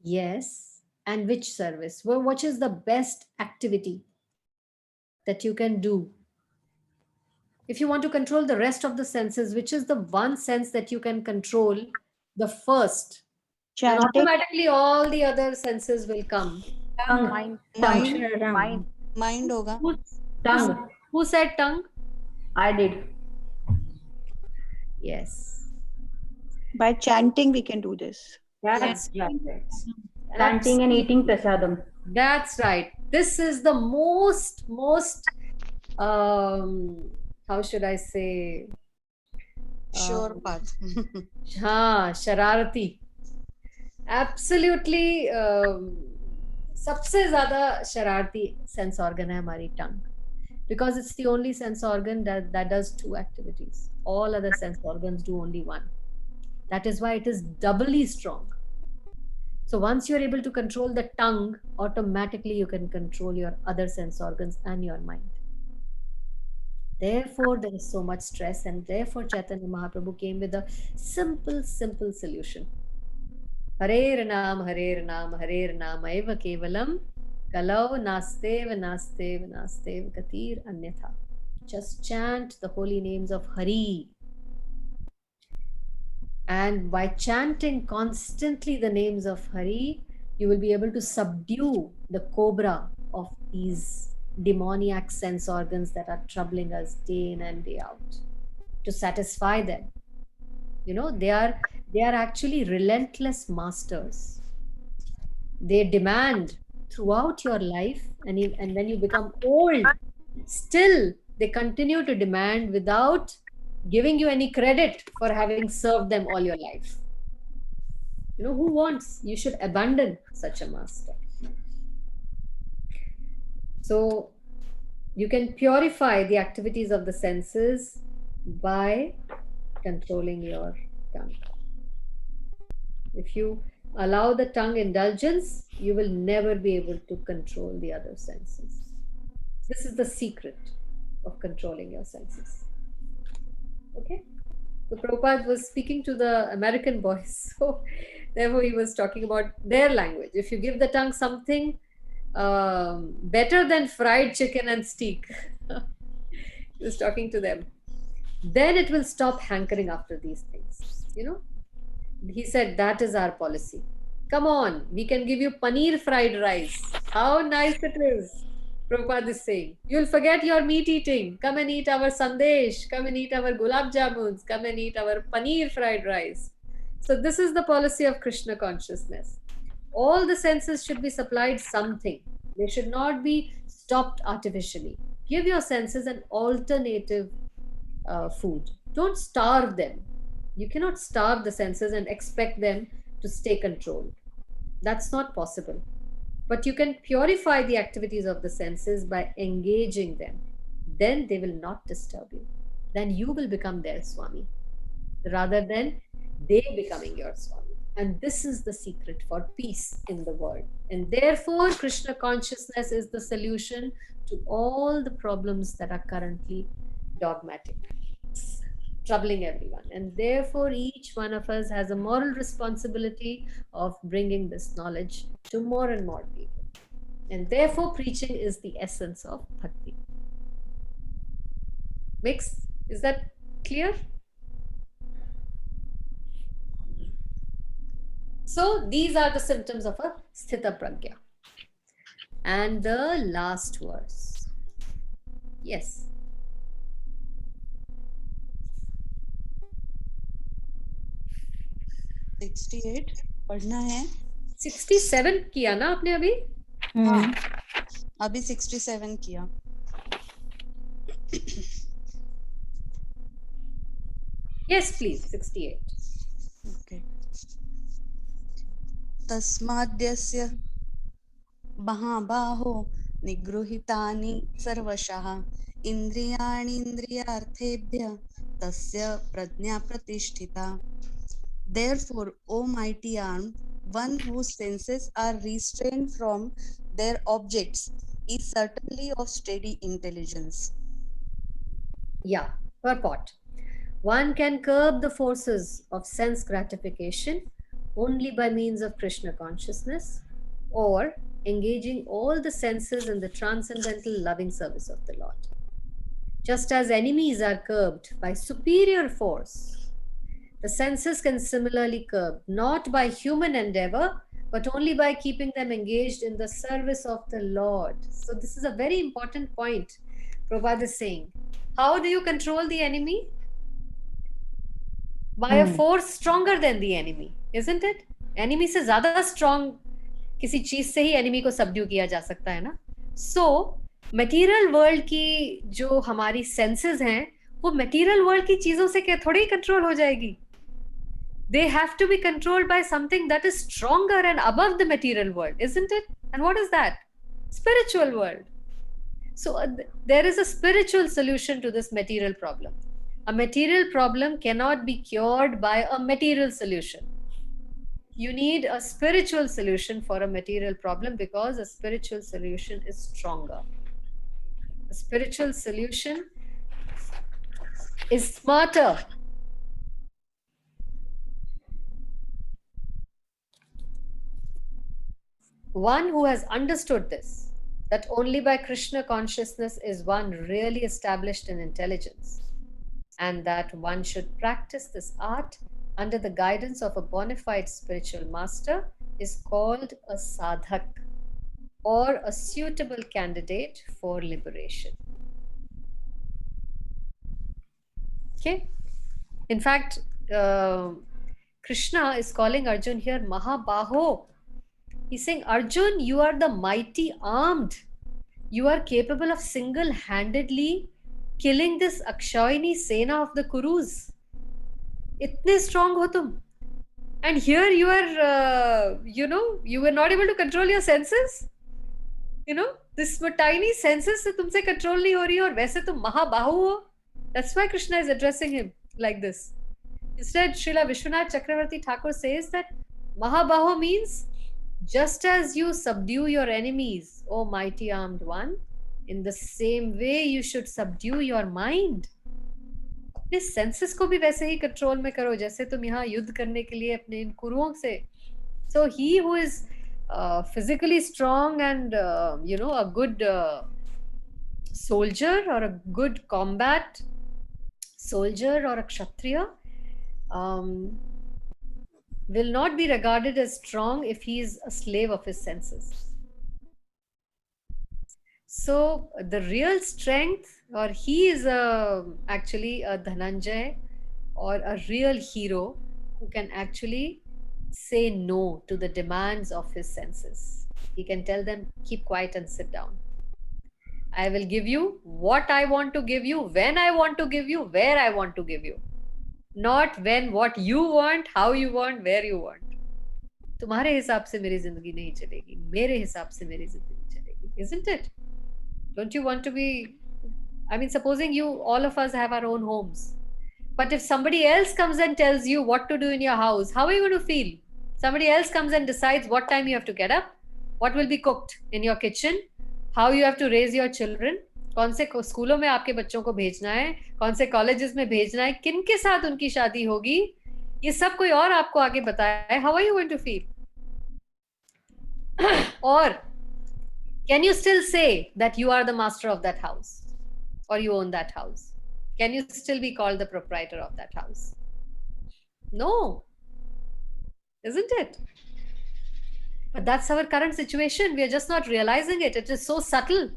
Yes. And which service? Well, what is the best activity that you can do? If you want to control the rest of the senses, which is the one sense that you can control the first? And Chanting. automatically all the other senses will come. Mind. Mind hoga. Tongue. Who said tongue? I did. Yes. By chanting, we can do this. That's right. Chanting and eating prasadam. That's right. This is the most, how should I say? Sure path. शरारती. Absolutely. सबसे ज़्यादा शरारती sense organ है हमारी tongue, because it's the only sense organ that does two activities. All other sense organs do only one. That is why it is doubly strong. So once you're able to control the tongue, automatically you can control your other sense organs and your mind. Therefore, there is so much stress, and therefore Chaitanya Mahaprabhu came with a simple solution. Harer Naam, Eva Kevalam, Kalau Nastev Katir Anyatha. Just chant the holy names of Hari. And by chanting constantly the names of Hari, you will be able to subdue the cobra of these demoniac sense organs that are troubling us day in and day out, to satisfy them. You know, they are actually relentless masters. They demand throughout your life, and when you become old, still they continue to demand without giving you any credit for having served them all your life. You know, who wants? You should abandon such a master. So you can purify the activities of the senses by controlling your tongue. If you allow the tongue indulgence, you will never be able to control the other senses. This is the secret of controlling your senses. Okay? So Prabhupada was speaking to the American boys, so therefore he was talking about their language. If you give the tongue something better than fried chicken and steak, he was talking to them, then it will stop hankering after these things. You know, he said, that is our policy. Come on, we can give you paneer fried rice. How nice it is. Prabhupada is saying, you'll forget your meat eating. Come and eat our sandesh. Come and eat our gulab jamuns. Come and eat our paneer fried rice. So this is the policy of Krishna consciousness. All the senses should be supplied something. They should not be stopped artificially. Give your senses an alternative food. Don't starve them. You cannot starve the senses and expect them to stay controlled. That's not possible. But you can purify the activities of the senses by engaging them. Then they will not disturb you. Then you will become their Swami, rather than they becoming your Swami. And this is the secret for peace in the world. And therefore, Krishna consciousness is the solution to all the problems that are currently dogmatic, troubling everyone. And therefore, each one of us has a moral responsibility of bringing this knowledge to more and more people. And therefore, preaching is the essence of bhakti. Is that clear? So these are the symptoms of a sthita pragya. and the last verse. Yes. $68 पढ़ना है. 67 किया ना आपने अभी? हाँ, अभी 67 किया. Yes, please. 68. Okay. तस्माद्यस्य महाबाहो निगृहीतानि सर्वशः इन्द्रियाणीन्द्रियार्थेभ्यः तस्य प्रज्ञा प्रतिष्ठिता. Therefore, O mighty arm, one whose senses are restrained from their objects is certainly of steady intelligence. Yeah, purport. One can curb the forces of sense gratification only by means of Krishna consciousness or engaging all the senses in the transcendental loving service of the Lord. Just as enemies are curbed by superior force, the senses can similarly curb, not by human endeavor, but only by keeping them engaged in the service of the Lord. So, this is a very important point Prabhupada is saying. How do you control the enemy? By a force stronger than the enemy, isn't it? Enemy से ज़्यादा strong किसी चीज से ही enemy को subdue किया जा सकता है ना. So, material world की जो हमारी senses हैं, वो material world की चीजों से क्या थोड़ी control हो जाएगी? They have to be controlled by something that is stronger and above the material world, isn't it? And what is that? Spiritual world. So there is a spiritual solution to this material problem. A material problem cannot be cured by a material solution. You need a spiritual solution for a material problem because a spiritual solution is stronger. A spiritual solution is smarter. One who has understood this, that only by Krishna consciousness is one really established in intelligence, and that one should practice this art under the guidance of a bona fide spiritual master, is called a sadhak, or a suitable candidate for liberation. Okay? In fact, Krishna is calling Arjun here Mahabaho. He's saying, Arjun, you are the mighty armed. You are capable of single-handedly killing this Akshayani Sena of the Kurus. Itne strong ho tum. And here you are, you were not able to control your senses. This tiny senses se tumse control nahi ho rahi aur वैसे तुम महाबाहु हो. That's why Krishna is addressing him like this. Instead, Srila Vishwanath Chakravarti Thakur says that Mahabaho means just as you subdue your enemies, O mighty armed one, in the same way you should subdue your mind. अपने senses को भी वैसे ही control में करो जैसे तुम यहाँ युद्ध करने के लिए अपने इन कुरुओं से. So he who is physically strong and a good soldier or a good combat soldier or a kshatriya will not be regarded as strong if he is a slave of his senses. So the real strength, or he is actually a Dhananjay or a real hero who can actually say no to the demands of his senses. He can tell them, keep quiet and sit down. I will give you what I want to give you, when I want to give you, where I want to give you. Not when, what you want, how you want, where you want. तुम्हारे हिसाब से मेरी जिंदगी नहीं चलेगी, मेरे हिसाब से मेरी जिंदगी चलेगी, isn't it? Don't you want to be, supposing all of us have our own homes. But if somebody else comes and tells you what to do in your house, how are you going to feel? Somebody else comes and decides what time you have to get up, what will be cooked in your kitchen, how you have to raise your children, कौन से स्कूलों में आपके बच्चों को भेजना है, कौन से कॉलेजेस में भेजना है, किन के साथ उनकी शादी होगी, ये सब कोई और आपको आगे बताए. How are you going to feel? Or can you still say that you are the master of that house or you own that house? Can you still be called the proprietor of that house? No. Isn't it? But that's our current situation. We are just not realizing it. It is so subtle.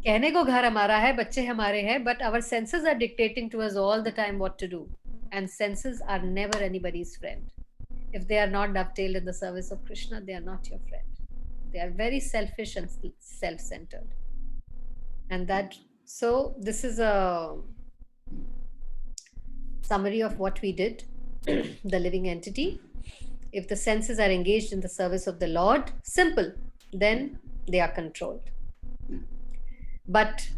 कहने को घर हमारा है, बच्चे हमारे हैं, but our senses are dictating to us all the time what to do. And senses are never anybody's friend. If they are not dovetailed in the service of Krishna, they are not your friend. They are very selfish and self-centered. And that, so this is a summary of what we did, the living entity. If the senses are engaged in the service of the Lord, simple, then they are controlled. But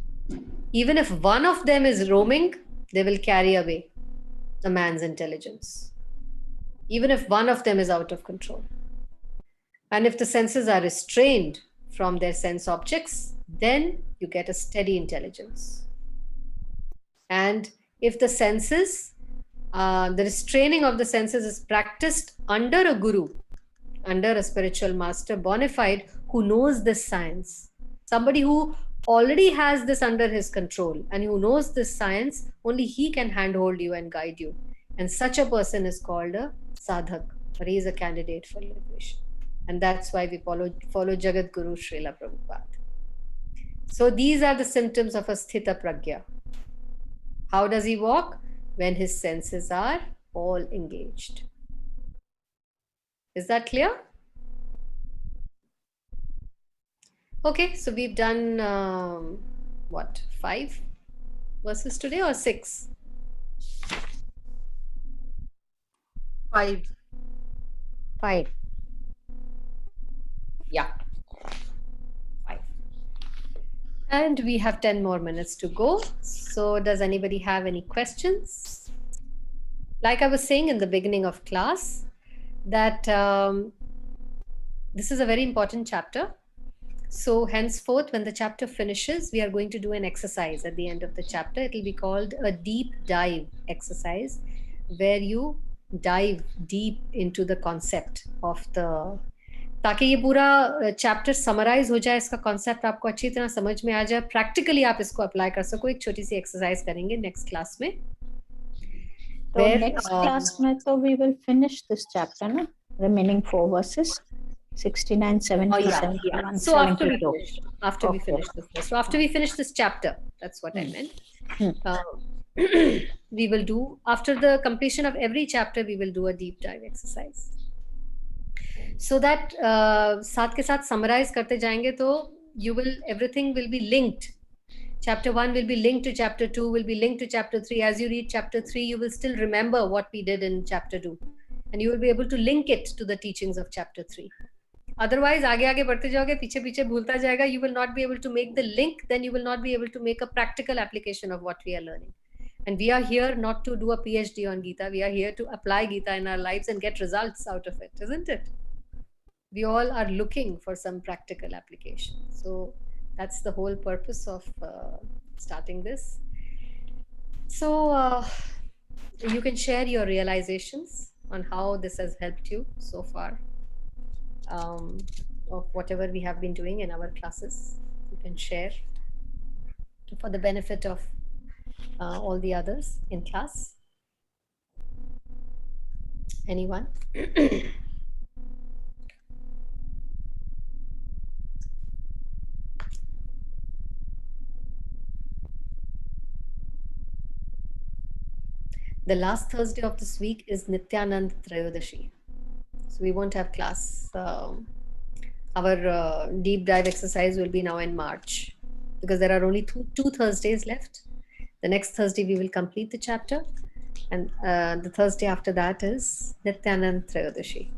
even if one of them is roaming, they will carry away a man's intelligence. Even if one of them is out of control. And if the senses are restrained from their sense objects, then you get a steady intelligence. And if the senses, the restraining of the senses is practiced under a guru, under a spiritual master, bona fide, who knows this science, somebody who already has this under his control and who knows this science, only he can handhold you and guide you. And such a person is called a sadhak, or he is a candidate for liberation. And that's why we follow Jagat Guru Srila Prabhupada. So these are the symptoms of a sthita pragya. How does he walk? When his senses are all engaged. Is that clear? Okay, so we've done what, 5 verses today or 6? 5. Yeah, 5. And we have 10 more minutes to go. So does anybody have any questions? Like I was saying in the beginning of class, that this is a very important chapter. So henceforth, when the chapter finishes, we are going to do an exercise at the end of the chapter. It will be called a deep dive exercise, where you dive deep into the concept of the, ताकि ये पूरा chapter summarise हो जाए, इसका concept आपको अच्छी तरह समझ में आ जाए, प्रैक्टिकली आप इसको अप्लाई कर सको. एक छोटी सी एक्सरसाइज करेंगे नेक्स्ट क्लास में. So next class में तो we will finish this chapter, na? Remaining 4 verses, 69, 70, 71, So after we 72. finish, after we Okay. finish this, so after we finish this chapter, that's what I meant. We will do, after the completion of every chapter, we will do a deep dive exercise. So that साथ के साथ summarize करते जाएंगे तो you will, everything will be linked. Chapter 1 will be linked to chapter 2, will be linked to chapter 3. As you read chapter 3, you will still remember what we did in chapter 2. And you will be able to link it to the teachings of chapter 3. Otherwise, आगे आगे बढ़ते जाओगे, पीछे पीछे भूलता जाएगा, you will not be able to make the link, then you will not be able to make a practical application of what we are learning. And we are here not to do a PhD on Gita. We are here to apply Gita in our lives and get results out of it, isn't it? We all are looking for some practical application. So that's the whole purpose of starting this. So you can share your realizations on how this has helped you so far, of whatever we have been doing in our classes. You can share for the benefit of all the others in class. Anyone? The last Thursday of this week is Nityanand Trayodashi. So we won't have class. Our deep dive exercise will be now in March, because there are only two Thursdays left. The next Thursday we will complete the chapter, and the Thursday after that is Nityanand Trayodashi,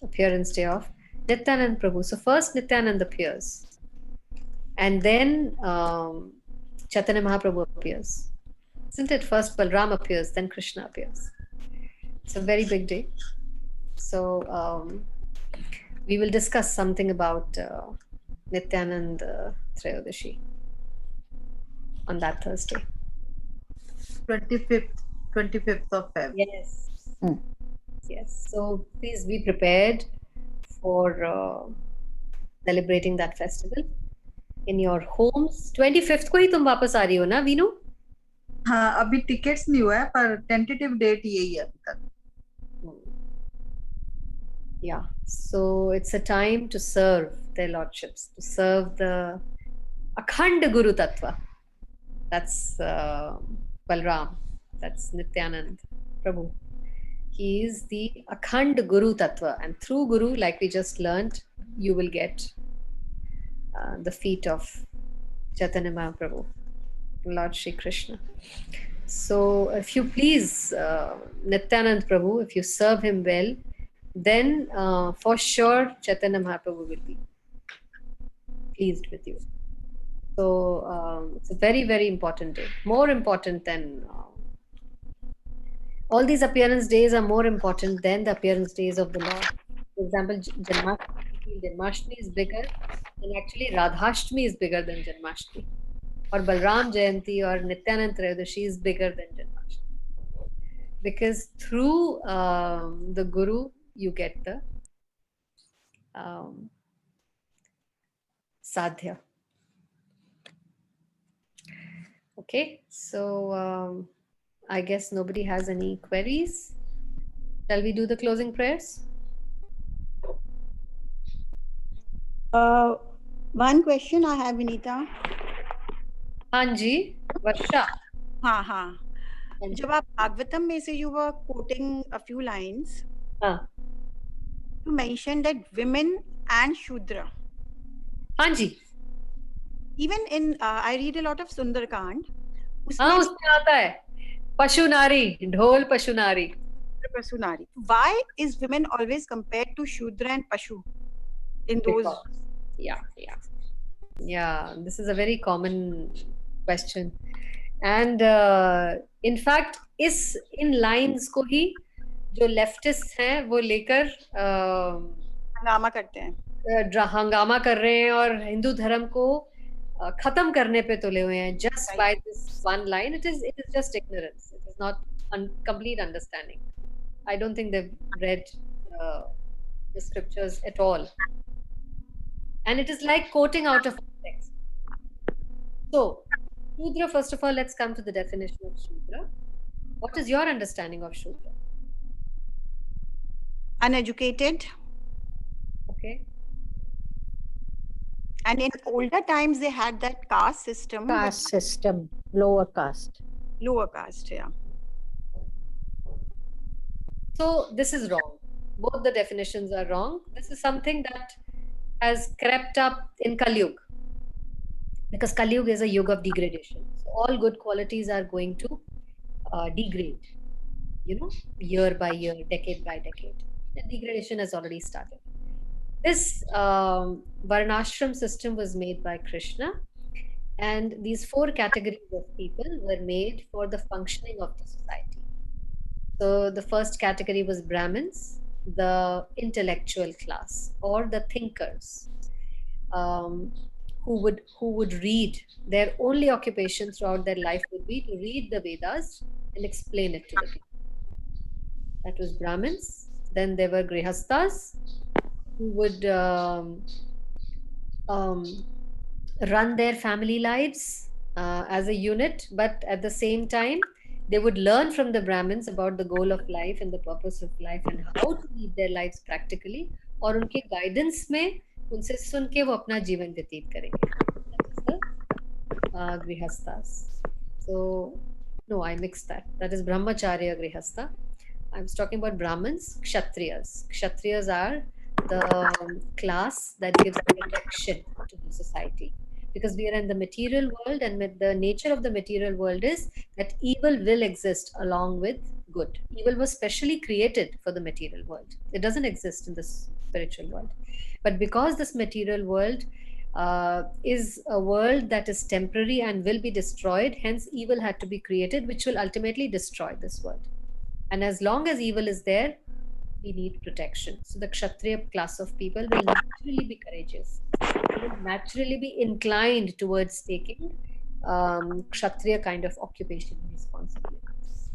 appearance day of Nityanand Prabhu. So first Nityanand appears, and then Chaitanya Mahaprabhu appears. Isn't it? First Balram appears, then Krishna appears. It's a very big day. So we will discuss something about Nityanand Trayodashi on that Thursday. 25th of Feb. Yes. Yes. So please be prepared for celebrating that festival in your homes. 25th को ही तुम वापस आ रही हो ना, वीनू? हाँ, अभी tickets नहीं हुआ है, पर टेंटेटिव डेट यही है अभी तक. Yeah. So it's a time to serve their lordships, to serve the Akhand Guru Tattva. That's Balram. That's Nityanand Prabhu. He is the Akhand Guru Tattva. And through Guru, like we just learned, you will get the feet of Chaitanya Mahaprabhu, Lord Shri Krishna. So if you please Nityanand Prabhu, if you serve him well, then for sure Chaitanya Mahaprabhu will be pleased with you. So it's a very, very important day, more important than all these appearance days are more important than the appearance days of the Lord. For example, Janmashtami is bigger, and actually Radhashtami is bigger than Janmashtami. Or Balram Jayanti or Nityanand Trayadashi is bigger than Janmashtami. Because through the Guru, you get the sadhya. Okay, so I guess nobody has any queries. Shall we do the closing prayers? One question I have, Vinita. Hanji, Varsha. हाँ हाँ जब आप भागवतम में से you were quoting a few lines, you mentioned that women and Shudra. Hanji. Even in I read a lot of Sundarkand. हाँ उसमें आता है पशु नारी ढोल पशु नारी. Why is women always compared to Shudra and Pashu in those? Yeah, this is a very common question, and in fact इस इन lines को ही जो लेफ्टिस्ट हैं वो लेकर हंगामा करते हैं, हंगामा कर रहे हैं और हिंदू धर्म को खत्म करने पे तुले हुए हैं just by this one line. It is just ignorance. It is not complete understanding. I don't think they've read the scriptures at all. And it is like quoting out of text. So, Shudra, first of all, let's come to the definition of Shudra. What is your understanding of Shudra? Uneducated. Okay. And in older times, they had that caste system. Caste system, lower caste. Lower caste, yeah. So this is wrong. Both the definitions are wrong. This is something that has crept up in Kali Yuga. Because Kali Yuga is a yuga of degradation. So all good qualities are going to degrade, year by year, decade by decade. The degradation has already started. This Varnashram system was made by Krishna, and these 4 categories of people were made for the functioning of the society. So the first category was Brahmins, the intellectual class, or the thinkers, who would read. Their only occupation throughout their life would be to read the Vedas and explain it to the people. That was Brahmins. Then there were Grihasthas, who would run their family lives as a unit, but at the same time, they would learn from the Brahmins about the goal of life and the purpose of life and how to lead their lives practically. और उनके guidance में उनसे सुन के वो अपना जीवन व्यतीत करेंगे. That is the Grihasthas. So, no, I mixed that. That is Brahmacharya Grihastha. I was talking about Brahmins, Kshatriyas. Kshatriyas are the class that gives protection to the society. Because we are in the material world, and the nature of the material world is that evil will exist along with good. Evil was specially created for the material world. It doesn't exist in the spiritual world. But because this material world is a world that is temporary and will be destroyed, hence evil had to be created, which will ultimately destroy this world. And as long as evil is there, we need protection. So the Kshatriya class of people will naturally be courageous. They will naturally be inclined towards taking Kshatriya kind of occupation responsibilities.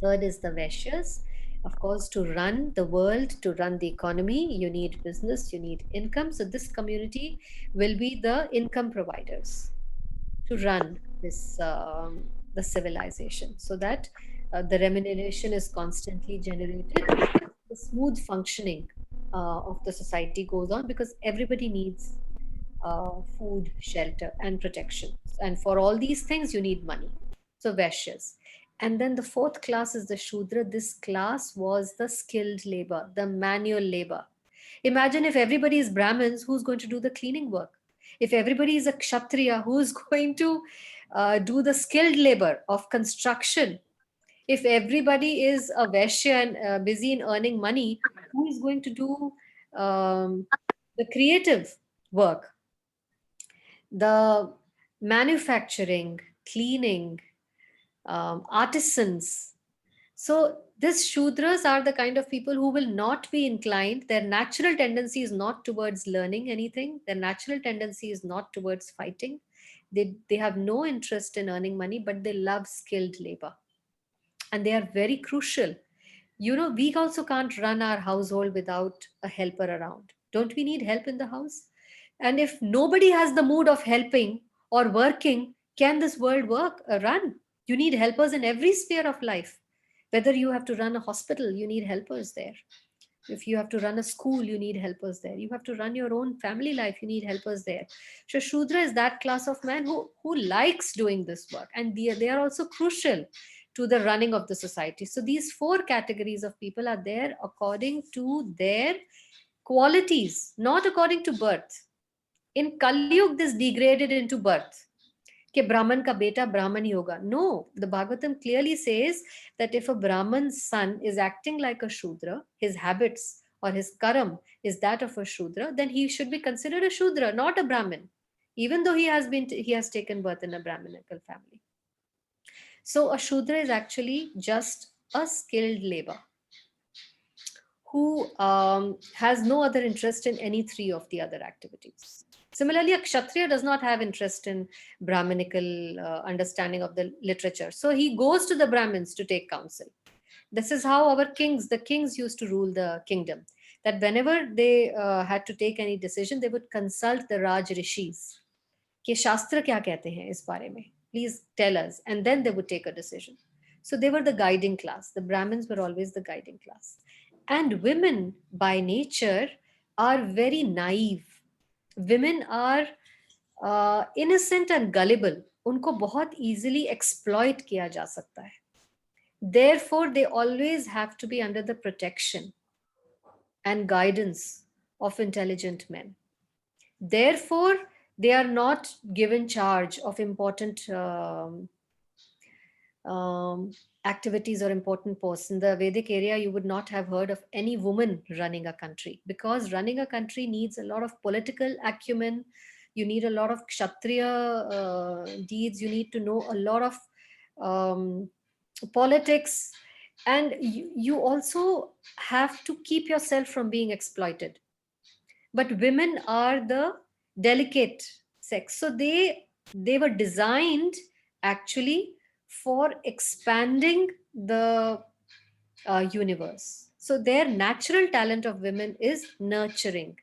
Third is the Vaishyas. Of course, to run the world, to run the economy, you need business, you need income. So this community will be the income providers to run this the civilization, so that the remuneration is constantly generated, the smooth functioning of the society goes on, because everybody needs food, shelter, and protection. And for all these things, you need money. So Vaishyas. And then the fourth class is the Shudra. This class was the skilled labor, the manual labor. Imagine if everybody is Brahmins, who's going to do the cleaning work? If everybody is a Kshatriya, who's going to do the skilled labor of construction? If everybody is a Vaishya and busy in earning money, who is going to do the creative work? The manufacturing, cleaning, artisans. So these Shudras are the kind of people who will not be inclined. Their natural tendency is not towards learning anything. Their natural tendency is not towards fighting. They have no interest in earning money, but they love skilled labor. And they are very crucial. You know, we also can't run our household without a helper around. Don't we need help in the house? And if nobody has the mood of helping or working, can this world run? You need helpers in every sphere of life. Whether you have to run a hospital, you need helpers there. If you have to run a school, you need helpers there. You have to run your own family life, you need helpers there. So Shudra is that class of man who likes doing this work. And they are also crucial to the running of the society. So these four categories of people are there according to their qualities, not according to birth. In Kali Yuga, this degraded into birth. कि Brahman का बेटा Brahman ही होगा. No, the Bhagavatam clearly says that if a Brahman's son is acting like a Shudra, his habits or his karam is that of a Shudra, then he should be considered a Shudra, not a Brahmin, even though he has taken birth in a Brahminical family. So a Shudra is actually just a skilled labor who has no other interest in any three of the other activities. Similarly, a Kshatriya does not have interest in Brahminical understanding of the literature. So he goes to the Brahmins to take counsel. This is how the kings used to rule the kingdom. That whenever they had to take any decision, they would consult the Raj Rishis. कि शास्त्र क्या कहते हैं इस बारे में? Please tell us. And then they would take a decision. So they were the guiding class. The Brahmins were always the guiding class. And women by nature are very naive. Women are innocent and gullible. उनको बहुत easily exploit किया जा सकता है. Therefore, they always have to be under the protection and guidance of intelligent men. Therefore, they are not given charge of important activities or important posts. In the Vedic area, you would not have heard of any woman running a country, because running a country needs a lot of political acumen. You need a lot of Kshatriya deeds. You need to know a lot of politics. And you also have to keep yourself from being exploited. But women are the delicate sex. So they were designed actually for expanding the universe. So their natural talent of women is nurturing.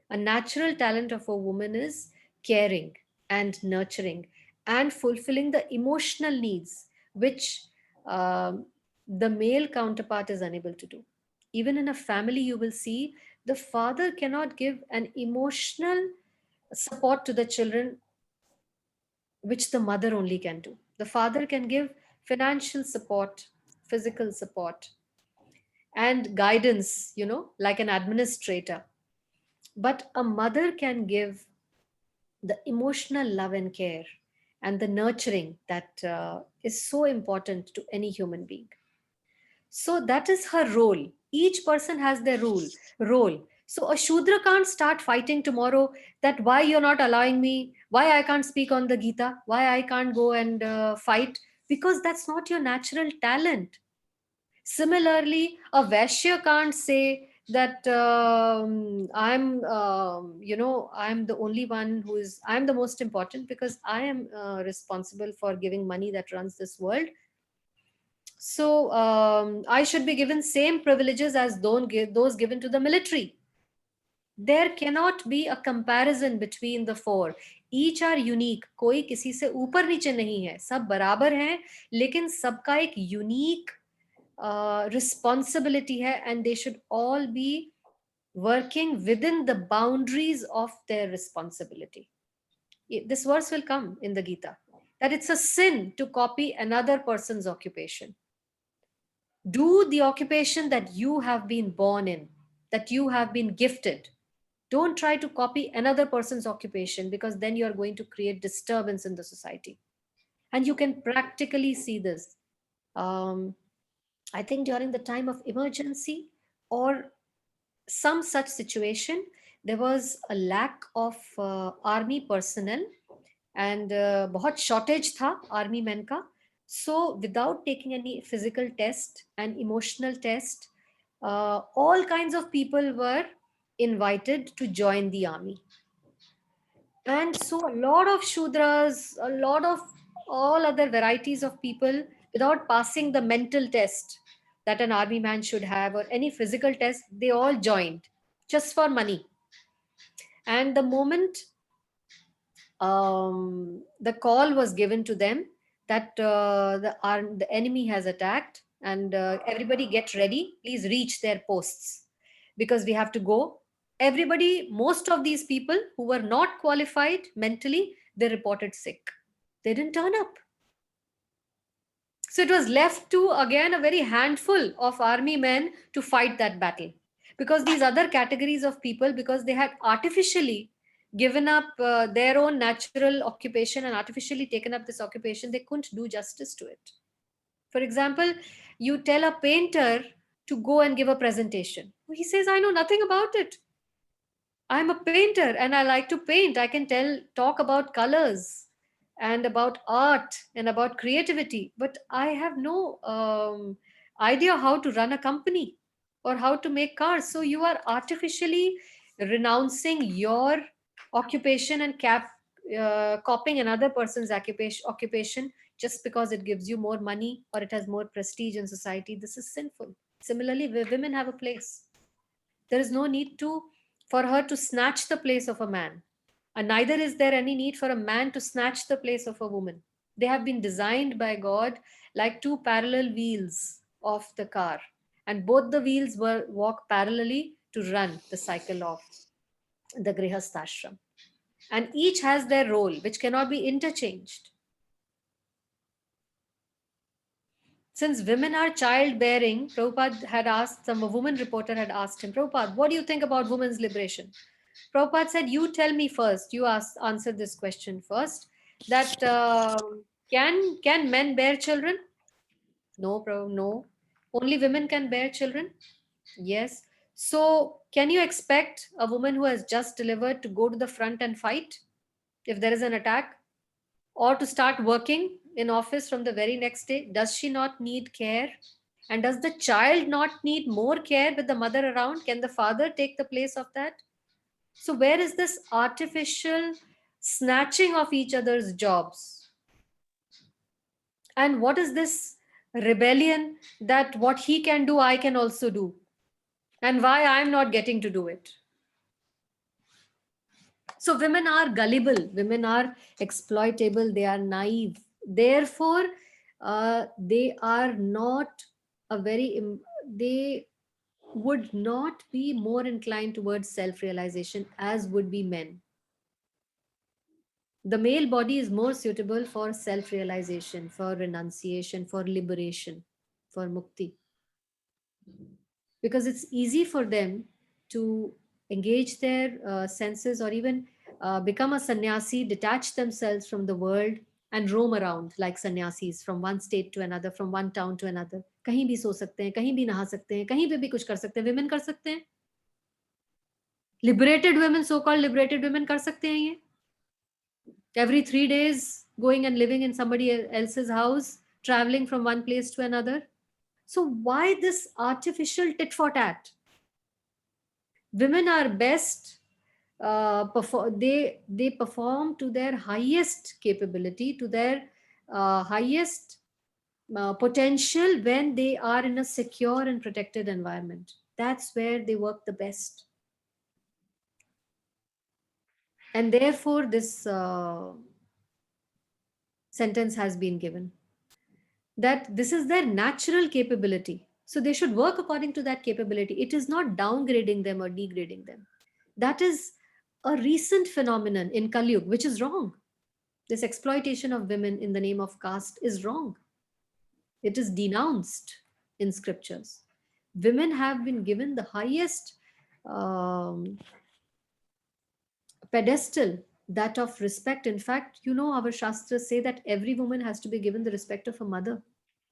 A natural talent of a woman is caring and nurturing and fulfilling the emotional needs, which the male counterpart is unable to do. Even in a family, you will see the father cannot give an emotional support to the children, which the mother only can do. The father can give financial support, physical support, and guidance, like an administrator. But a mother can give the emotional love and care and the nurturing that is so important to any human being. So that is her role. Each person has their role. So a Shudra can't start fighting tomorrow that why you're not allowing me, why I can't speak on the Gita, why I can't go and fight, because that's not your natural talent. Similarly, a Vaishya can't say that I'm the only one I'm the most important because I am responsible for giving money that runs this world. So I should be given same privileges as those given to the military. There cannot be a comparison between the four. Each are unique. कोई किसी से ऊपर नीचे नहीं है. सब बराबर हैं, लेकिन सबका एक unique responsibility hai, and they should all be working within the boundaries of their responsibility. This verse will come in the Gita, that it's a sin to copy another person's occupation. Do the occupation that you have been born in, that you have been gifted. Don't try to copy another person's occupation, because then you are going to create disturbance in the society. And you can practically see this. I think during the time of emergency or some such situation, there was a lack of army personnel, and बहुत shortage था army men का. So without taking any physical test and emotional test, all kinds of people were invited to join the army. And so a lot of Shudras, a lot of all other varieties of people, without passing the mental test that an army man should have or any physical test, they all joined just for money. And the moment the call was given to them that the enemy has attacked, and everybody get ready, please reach their posts, because we have to go. Everybody, most of these people who were not qualified mentally, they reported sick. They didn't turn up. So it was left to, again, a very handful of army men to fight that battle, because these other categories of people, because they had artificially given up their own natural occupation and artificially taken up this occupation, they couldn't do justice to it. For example, you tell a painter to go and give a presentation. He says, I know nothing about it. I'm a painter and I like to paint. I can talk about colors and about art and about creativity, but I have no idea how to run a company or how to make cars. So you are artificially renouncing your occupation and copying another person's occupation just because it gives you more money or it has more prestige in society. This is sinful. Similarly, women have a place. There is no need for her to snatch the place of a man, and neither is there any need for a man to snatch the place of a woman. They have been designed by God like two parallel wheels of the car, and both the wheels walk parallelly to run the cycle of the grihasthashram, and each has their role which cannot be interchanged. Since women are childbearing, Prabhupada had asked, a woman reporter had asked him, Prabhupada, what do you think about women's liberation? Prabhupada said, you tell me first, you answer this question first, that can men bear children? No, no. Only women can bear children? Yes. So can you expect a woman who has just delivered to go to the front and fight if there is an attack? Or to start working in office from the very next day? Does she not need care? And does the child not need more care with the mother around? Can the father take the place of that? So where is this artificial snatching of each other's jobs? And what is this rebellion that what he can do, I can also do? And why I'm not getting to do it? So women are gullible, women are exploitable, they are naive. Therefore, they are not they would not be more inclined towards self-realization as would be men. The male body is more suitable for self-realization, for renunciation, for liberation, for mukti. Because it's easy for them to engage their senses, or even become a sannyasi, detach themselves from the world and roam around like sannyasis from one state to another, from one town to another. कहीं भी सो सकते हैं, कहीं भी नहा सकते हैं, कहीं पे भी कुछ कर सकते हैं. Women कर सकते हैं. Liberated women, so-called liberated women कर सकते हैं ये. Every 3 days going and living in somebody else's house, traveling from one place to another. So why this artificial tit for tat? Women are best, they perform to their highest capability, to their highest potential when they are in a secure and protected environment. That's where they work the best. And therefore this sentence has been given, that this is their natural capability. So they should work according to that capability. It is not downgrading them or degrading them. That is a recent phenomenon in Kali Yuga, which is wrong. This exploitation of women in the name of caste is wrong. It is denounced in scriptures. Women have been given the highest pedestal, that of respect. In fact, our Shastras say that every woman has to be given the respect of a mother,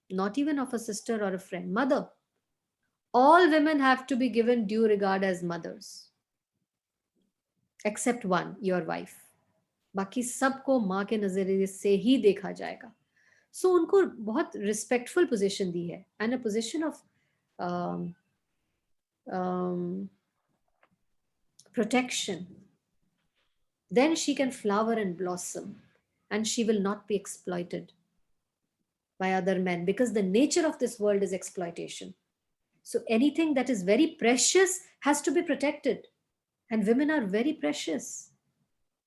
not even of a sister or a friend. Mother. All women have to be given due regard as mothers, except one, your wife. बाकी सबको माँ के नजरिए से ही देखा जाएगा. So उनको बहुत respectful position दी है, and a position of protection. Then she can flower and blossom, and she will not be exploited by other men, because the nature of this world is exploitation. So anything that is very precious has to be protected, and women are very precious.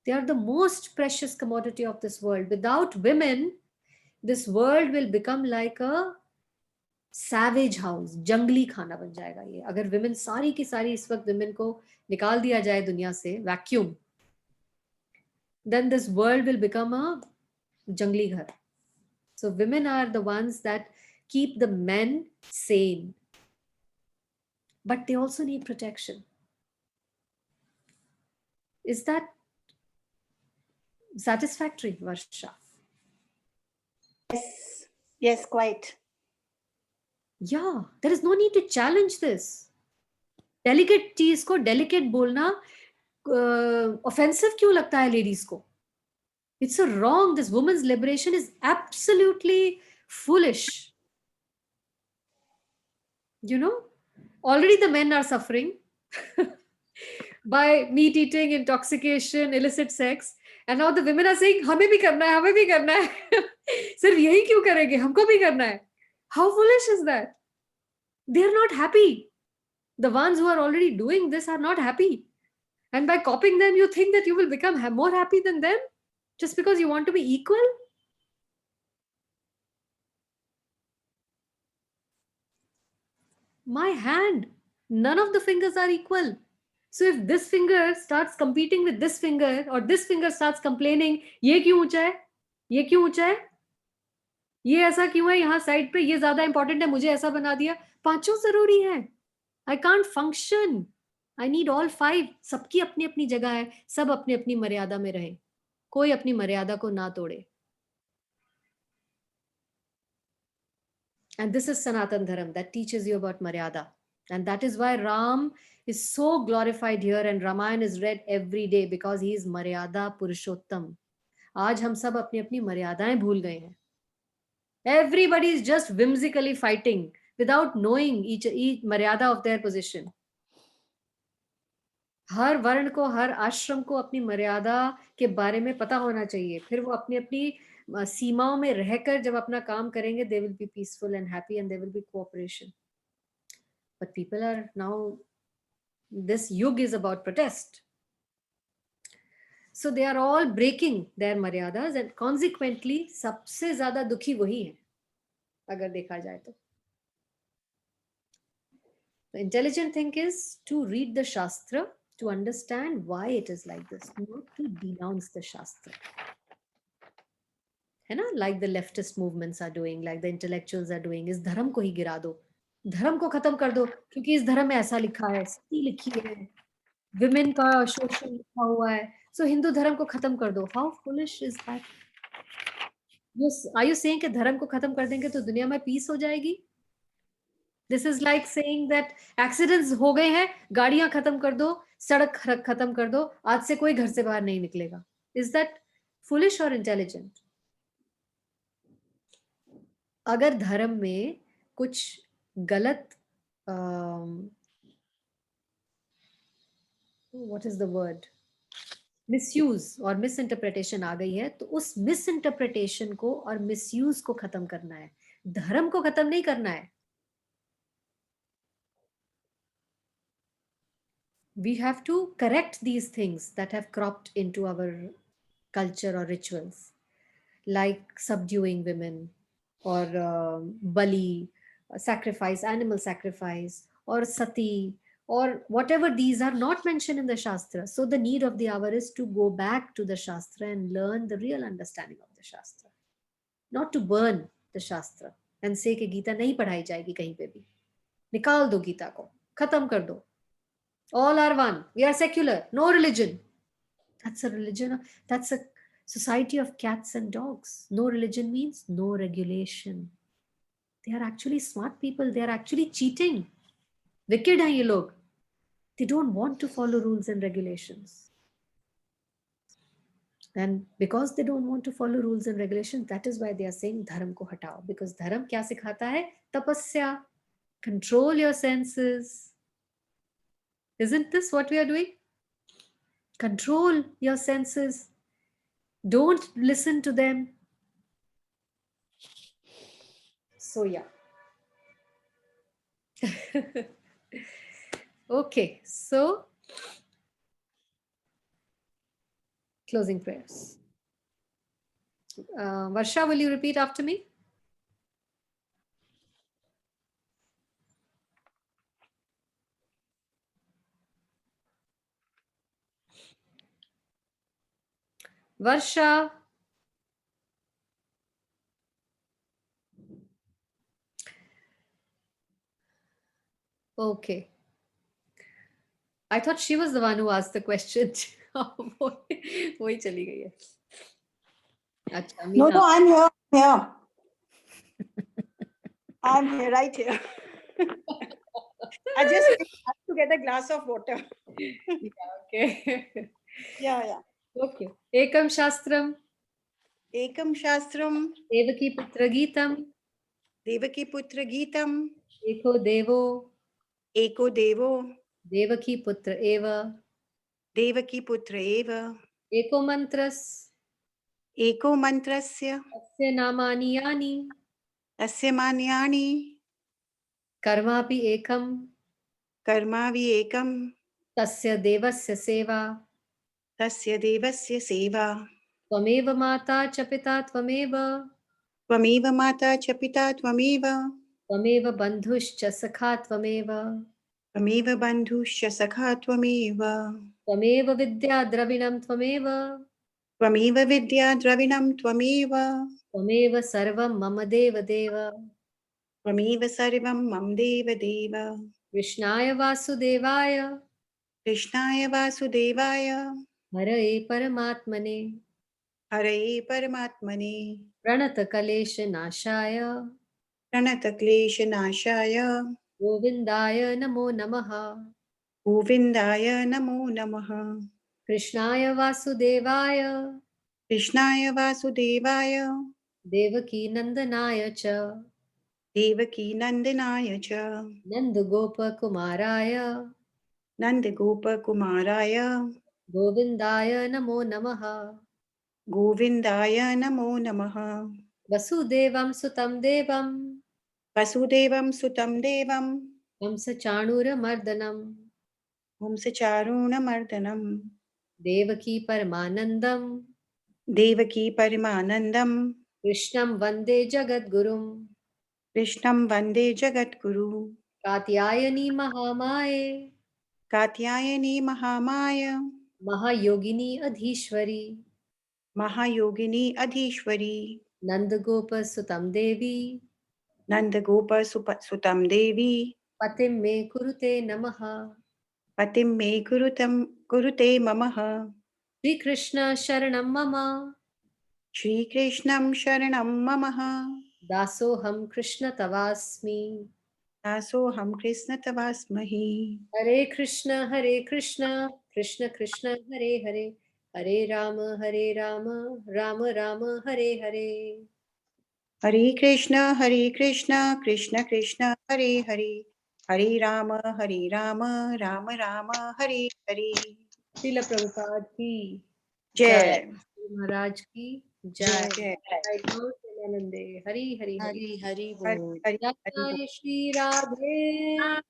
They are the most precious commodity of this world. Without women, this world will become like a savage house. जंगली खाना बन जाएगा ये. अगर women सारी की सारी इस वक्त women को निकाल दिया जाए दुनिया से, vacuum, then this world will become a jungli ghar. So women are the ones that keep the men sane, but they also need protection. Is that satisfactory, Varsha? Yes, quite. Yeah, there is no need to challenge this. Delicate चीज को delicate बोलना offensive क्यों लगता है ladies को? It's so wrong. This women's liberation is absolutely foolish. Already the men are suffering by meat eating, intoxication, illicit sex, and now the women are saying हमें भी करना है. सिर्फ यही क्यों करेंगे, हमको भी करना है. How foolish is that? They are not happy. The ones who are already doing this are not happy, and by copying them you think that you will become more happy than them just because you want to be equal. My hand, none of the fingers are equal. So if this finger starts competing with this finger, or this finger starts complaining, ये क्यों ऊंचा है, ये क्यों ऊंचा है, ये ऐसा क्यों है, यहाँ साइड पे ये ज्यादा इंपॉर्टेंट है, मुझे ऐसा बना दिया. पांचों जरूरी है. I can't function. I need all five. सबकी अपनी अपनी जगह है, सब अपनी अपनी मर्यादा में रहे, कोई अपनी मर्यादा को ना तोड़े. And this is Sanatan Dharam that teaches you about Maryada. And that is why Ram is so glorified here, and Ramayana is read every day, because he is Maryada Purushottam. आज हम सब अपनी अपनी मर्यादाएं भूल गए हैं. Everybody is just whimsically fighting without knowing each मर्यादा of their position. हर वर्ण को, हर आश्रम को अपनी मर्यादा के बारे में पता होना चाहिए. फिर वो अपनी अपनी सीमाओं में रहकर जब अपना काम करेंगे, they will be peaceful and happy, and there will be cooperation. But people are now, this yug is about protest. So they are all breaking their maryadas, and consequently सबसे ज्यादा दुखी वही है अगर देखा जाए तो. The intelligent thing is to read the Shastra, to understand why it is like this, not to denounce the Shastra. है ना? Like the leftist movements are doing, like the intellectuals are doing. इस धर्म को ही गिरा दो, धर्म को खत्म कर दो, क्योंकि इस धर्म में ऐसा लिखा है, सती लिखी है, विमेन का शोषण लिखा हुआ है, so हिंदू धर्म को खत्म कर दो. How foolish is that? Are you saying कि धर्म को खत्म कर देंगे तो दुनिया में पीस हो जाएगी? This is like saying that accidents हो गए हैं, गाड़ियां खत्म कर दो, सड़क खत्म कर दो, आज से कोई घर से बाहर नहीं निकलेगा. Is that foolish or intelligent? अगर धर्म में कुछ गलत what is the word, misuse और misinterpretation आ गई है, तो उस misinterpretation को और misuse को खत्म करना है, धर्म को खत्म नहीं करना है. We have to correct these things that have cropped into our culture or rituals, like subduing women, or Bali, sacrifice, animal sacrifice, or sati, or whatever, these are not mentioned in the Shastra. So the need of the hour is to go back to the Shastra and learn the real understanding of the Shastra. Not to burn the Shastra and say कि गीता नहीं पढ़ाई जाएगी कहीं पे भी. निकाल दो गीता को, खत्म कर दो. All are one. We are secular. No religion. That's a religion. That's a society of cats and dogs. No religion means no regulation. They are actually smart people. They are actually cheating. Wicked हैं ये लोग. They don't want to follow rules and regulations. And because they don't want to follow rules and regulations, that is why they are saying धर्म को हटाओ. Because धर्म क्या सिखाता है? तपस्या. Control your senses. Isn't this what we are doing? Control your senses. Don't listen to them. So yeah. Okay, so closing prayers. Varsha, will you repeat after me? Varsha. Okay. I thought she was the one who asked the question. वही चली गई है. अच्छा, No, Meena. I'm here. I'm here, right here. I just have to get a glass of water. Okay. Yeah. Okay. Ekam Shastram. Ekam Shastram, Devaki Putra Geetam. Devaki Putra Geetam, Eko Devo. Eko Devo, Devaki Putra Eva. Devaki Putra Eva, Eko Mantras. Eko Mantrasya, Asya Namani Yani. Asya Manyani, Karmapi Ekam. Karmavi Ekam, Tasya Devasya Seva. Tasya Devasya Seva, Tvameva Mata Chapita Tvameva. Tvameva Mata Chapita Tvameva, Tvameva Bandhushcha Sakha Tvameva. Tvameva Bandhusya Sakha Tvameva, Tvameva Vidya Dravinam Tvameva. Tvameva Vidya Dravinam Tvameva, Tvameva Sarvam Mama Deva Deva. Tvameva Sarvam Mam Deva Deva, Krishnaya Vasudevaya. Krishnaya Vasudevaya, Hare Paramatmane. Hare Paramatmane, Pranata Kalesha Nashaya. Pranata Klesha Nashaya, Govindaya Namo Namaha. Govindaya Namo Namaha, Krishnaya Vasudevaya. Krishnaya Vasudevaya, Devaki Nandanaya Cha. Devaki Nandanaya Cha, Nandagopa Kumaraya. Nandagopa Kumaraya, Govindaya Namo Namaha. Govindaya Namo Namaha, Vasudevam Sutam Devam. Vasudevam Sutam Devam, Kamsa Chanura Mardanam. Humsacharuna Mardanam, Devaki Paramanandam. Devaki Parimanandam, Krishnam Vande Jagadgurum. Krishnam Vande Jagadguru, Katyayani Mahamaye. Katyayani Mahamaya, Mahayogini Adhishwari. Mahayogini Adhishwari, Nandagopa Sutam Devi. Nandagopa Sutam Devi, Patim me kurute namaha. Patim me kurute mamaha, Shri Krishna Sharanam Mama. Shri Krishnam Sharanam Mamaha, Dasoham Krishna Tavasmi. Dasoham Krishna Tavasmahi, Hare Krishna Krishna Krishna Hare Hare. Hare Rama Rama Rama Hare Hare. Hare Krishna Krishna Krishna Hare Hare, Hare Rama Rama Rama Hare Hare. Srila Prabhupada ki Jai. Maharaj ki Jai. Jai. Jai Gaur Premanande. Hari Hari Hari. Hari Hare Bol. Hare. Jai Shri Radhe.